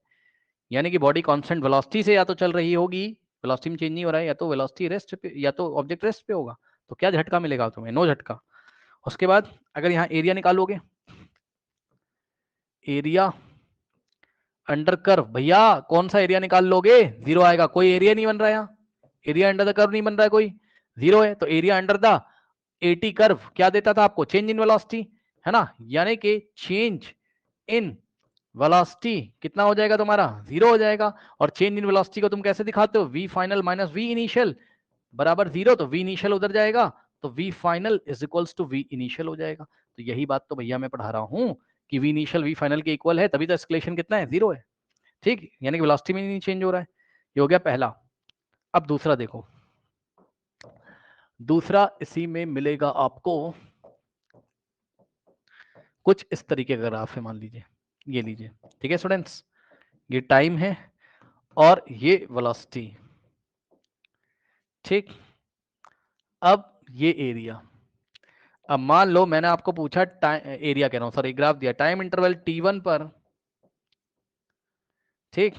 S1: यानी कि बॉडी कांस्टेंट वेलोसिटी से या तो चल रही होगी, वेलोसिटी में चेंज नहीं हो रहा है, या तो वेलोसिटी रेस्ट पे, या तो ऑब्जेक्ट रेस्ट पे होगा। तो क्या झटका मिलेगा तुम्हें? नो झटका। उसके बाद अगर यहाँ एरिया निकालोगे, एरिया अंडर कर्व, भैया कौन सा एरिया निकाल लोगे? 0 आएगा, कोई एरिया नहीं बन रहा है यहाँ, एरिया अंडर द कर्व नहीं बन रहा है कोई, 0 है। तो एरिया अंडर द 80 कर्व क्या देता था आपको? चेंज इन वेलोसिटी, है ना, यानी कि चेंज इन वेलोसिटी कितना हो जाएगा तुम्हारा? 0 हो जाएगा। और चेंज इन वेलोसिटी को तुम कैसे दिखाते हो? V final minus V initial बराबर 0, तो वी इनिशियल उधर जाएगा, तो V final is equals to V initial हो जाएगा। तो यही बात तो भैया मैं पढ़ा रहा हूं कि वी इनिशियल वी फाइनल के इक्वल है, तभी तो एस्केलेशन कितना है? 0 है। ठीक, यानी कि वेलोसिटी में नहीं चेंज हो रहा है। ये हो गया पहला। अब दूसरा देखो, दूसरा इसी में मिलेगा आपको, कुछ इस तरीके का ग्राफ है, मान लीजिए, ये लीजिए, ठीक है स्टूडेंट्स, ये टाइम है और ये वेलोसिटी। ठीक, अब ये एरिया, अब मान लो मैंने आपको पूछा, एरिया कह रहा हूं, सॉरी, ग्राफ दिया टाइम इंटरवल t1 पर, ठीक,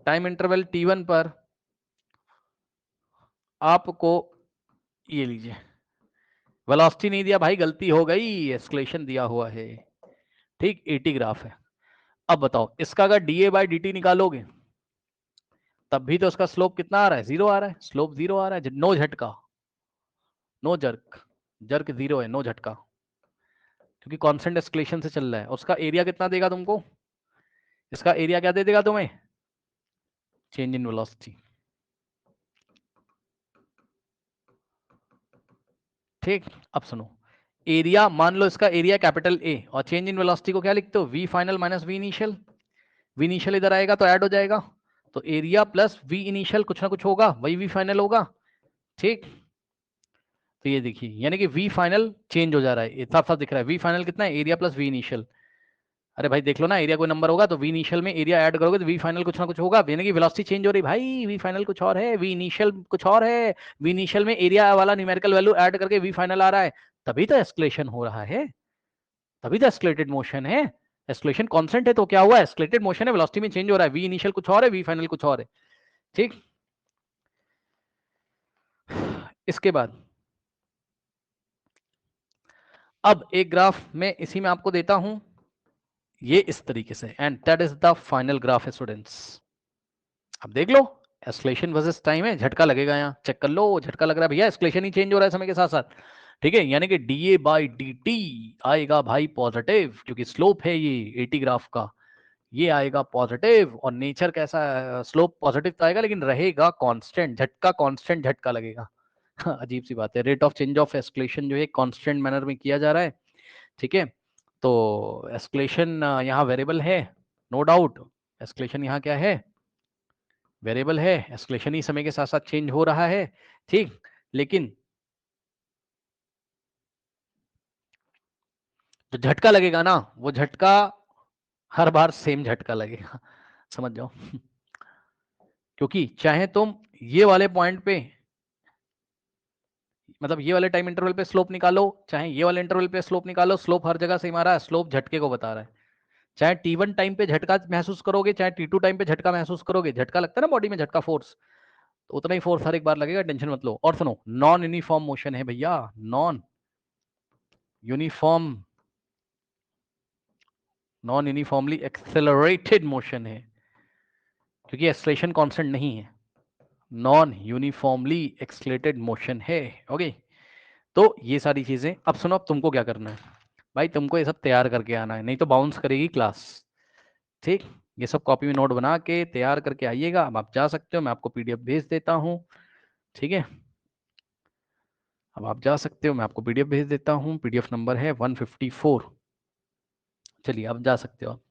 S1: टाइम इंटरवल t1 पर आपको, ये लीजिए, वेलोसिटी नहीं दिया भाई, गलती हो गई, एक्सेलरेशन दिया हुआ है। ठीक, 80 ग्राफ है। अब बताओ, इसका अगर da/dt निकालोगे, तब भी तो उसका स्लोप कितना आ रहा है? 0 आ रहा है, स्लोप 0 आ रहा है, नो झटका, नो जर्क, जर्क 0 है, नो झटका, क्योंकि कांस्टेंट एक्सेलरेशन से चल रहा है। उसका एरिया कितना देगा तुमको? इसका एरिया क्या दे देगा तुम्हें? Change in velocity. ठीक, अब सुनो, एरिया मान लो, इसका एरिया कैपिटल ए, और चेंज इन वेलोसिटी को क्या लिखते हो? V final minus V initial, V initial इधर आएगा तो ऐड हो जाएगा, तो एरिया प्लस वी इनिशियल कुछ ना कुछ होगा, वही वी फाइनल होगा। ठीक, तो ये देखिए, यानी कि वी फाइनल चेंज हो जा रहा है, साफ साफ दिख रहा है, वी फाइनल कितना है? एरिया प्लस वी इनिशियल, अरे भाई देख लो ना, एरिया कोई नंबर होगा तो वी इनिशियल में एरिया ऐड करोगे तो वी फाइनल कुछ ना कुछ होगा, यानी कि वेलोसिटी चेंज हो रही भाई, वी फाइनल कुछ और है, वी इनिशियल कुछ और है, वी इनिशियल में एरिया वाला न्यूमेरिकल वैल्यू ऐड करके वी फाइनल आ रहा है, तभी तो एस्केलेशन हो रहा है, तभी तो एस्केलेटेड मोशन है। एस्केलेशन कांस्टेंट है तो क्या हुआ, एस्केलेटेड मोशन है, वेलोसिटी में चेंज हो रहा है, वी इनिशियल कुछ और है, वी फाइनल कुछ और है। ठीक, इसके बाद अब एक ग्राफ में इसी में आपको देता हूं, ये इस तरीके से, and that is the final graph students. अब देख लो, एस्केलेशन वर्सेस टाइम है, झटका लगेगा, यहाँ चेक कर लो, झटका लग रहा है भैया, एस्केलेशन ही चेंज हो रहा है समय के साथ साथ। ठीक है, यानी कि D A by D T आएगा भाई पॉजिटिव, क्योंकि स्लोप है ये 80 ग्राफ का, ये आएगा पॉजिटिव, और नेचर कैसा, स्लोप पॉजिटिव तो आएगा लेकिन रहेगा कांस्टेंट, झटका कांस्टेंट झटका लगेगा। अजीब सी बात है, rate of change of escalation जो है कांस्टेंट मैनर में किया जा रहा है। ठीक है, तो एस्केलेशन यहाँ वेरिएबल है, नो डाउट, एस्केलेशन यहाँ क्या है, वेरिएबल है, एस्केलेशन ही समय के साथ साथ चेंज हो रहा है। ठीक, लेकिन जो झटका लगेगा ना, वो झटका हर बार सेम झटका लगेगा, समझ जाओ। क्योंकि चाहे तुम ये वाले पॉइंट पे, मतलब ये वाले टाइम इंटरवल पे स्लोप निकालो, चाहे ये वाले इंटरवल पे स्लोप निकालो, स्लोप हर जगह सेम आ रहा है, स्लोप झटके को बता रहा है। चाहे T1 टाइम पे झटका महसूस करोगे, चाहे T2 टाइम पे झटका महसूस करोगे, झटका लगता है ना बॉडी में, झटका फोर्स, तो उतना ही फोर्स हर एक बार लगेगा, टेंशन मत लो। और सुनो, नॉन यूनिफॉर्म मोशन है भैया, non uniform, non uniformly accelerated motion है, क्योंकि एक्सलेशन कांस्टेंट नहीं है, नॉन यूनिफॉर्मली एक्सलेटेड मोशन है। ओके, तो ये सारी चीजें, अब सुनो, अब तुमको क्या करना है भाई, तुमको ये सब तैयार करके आना है, नहीं तो बाउंस करेगी क्लास। ठीक, ये सब कॉपी में नोट बना के तैयार करके आइएगा। अब आप जा सकते हो, मैं आपको पीडीएफ भेज देता हूँ। ठीक है, अब आप जा सकते हो, मैं आपको पीडीएफ भेज देता हूँ, पीडीएफ नंबर है 154। चलिए अब जा सकते हो आप।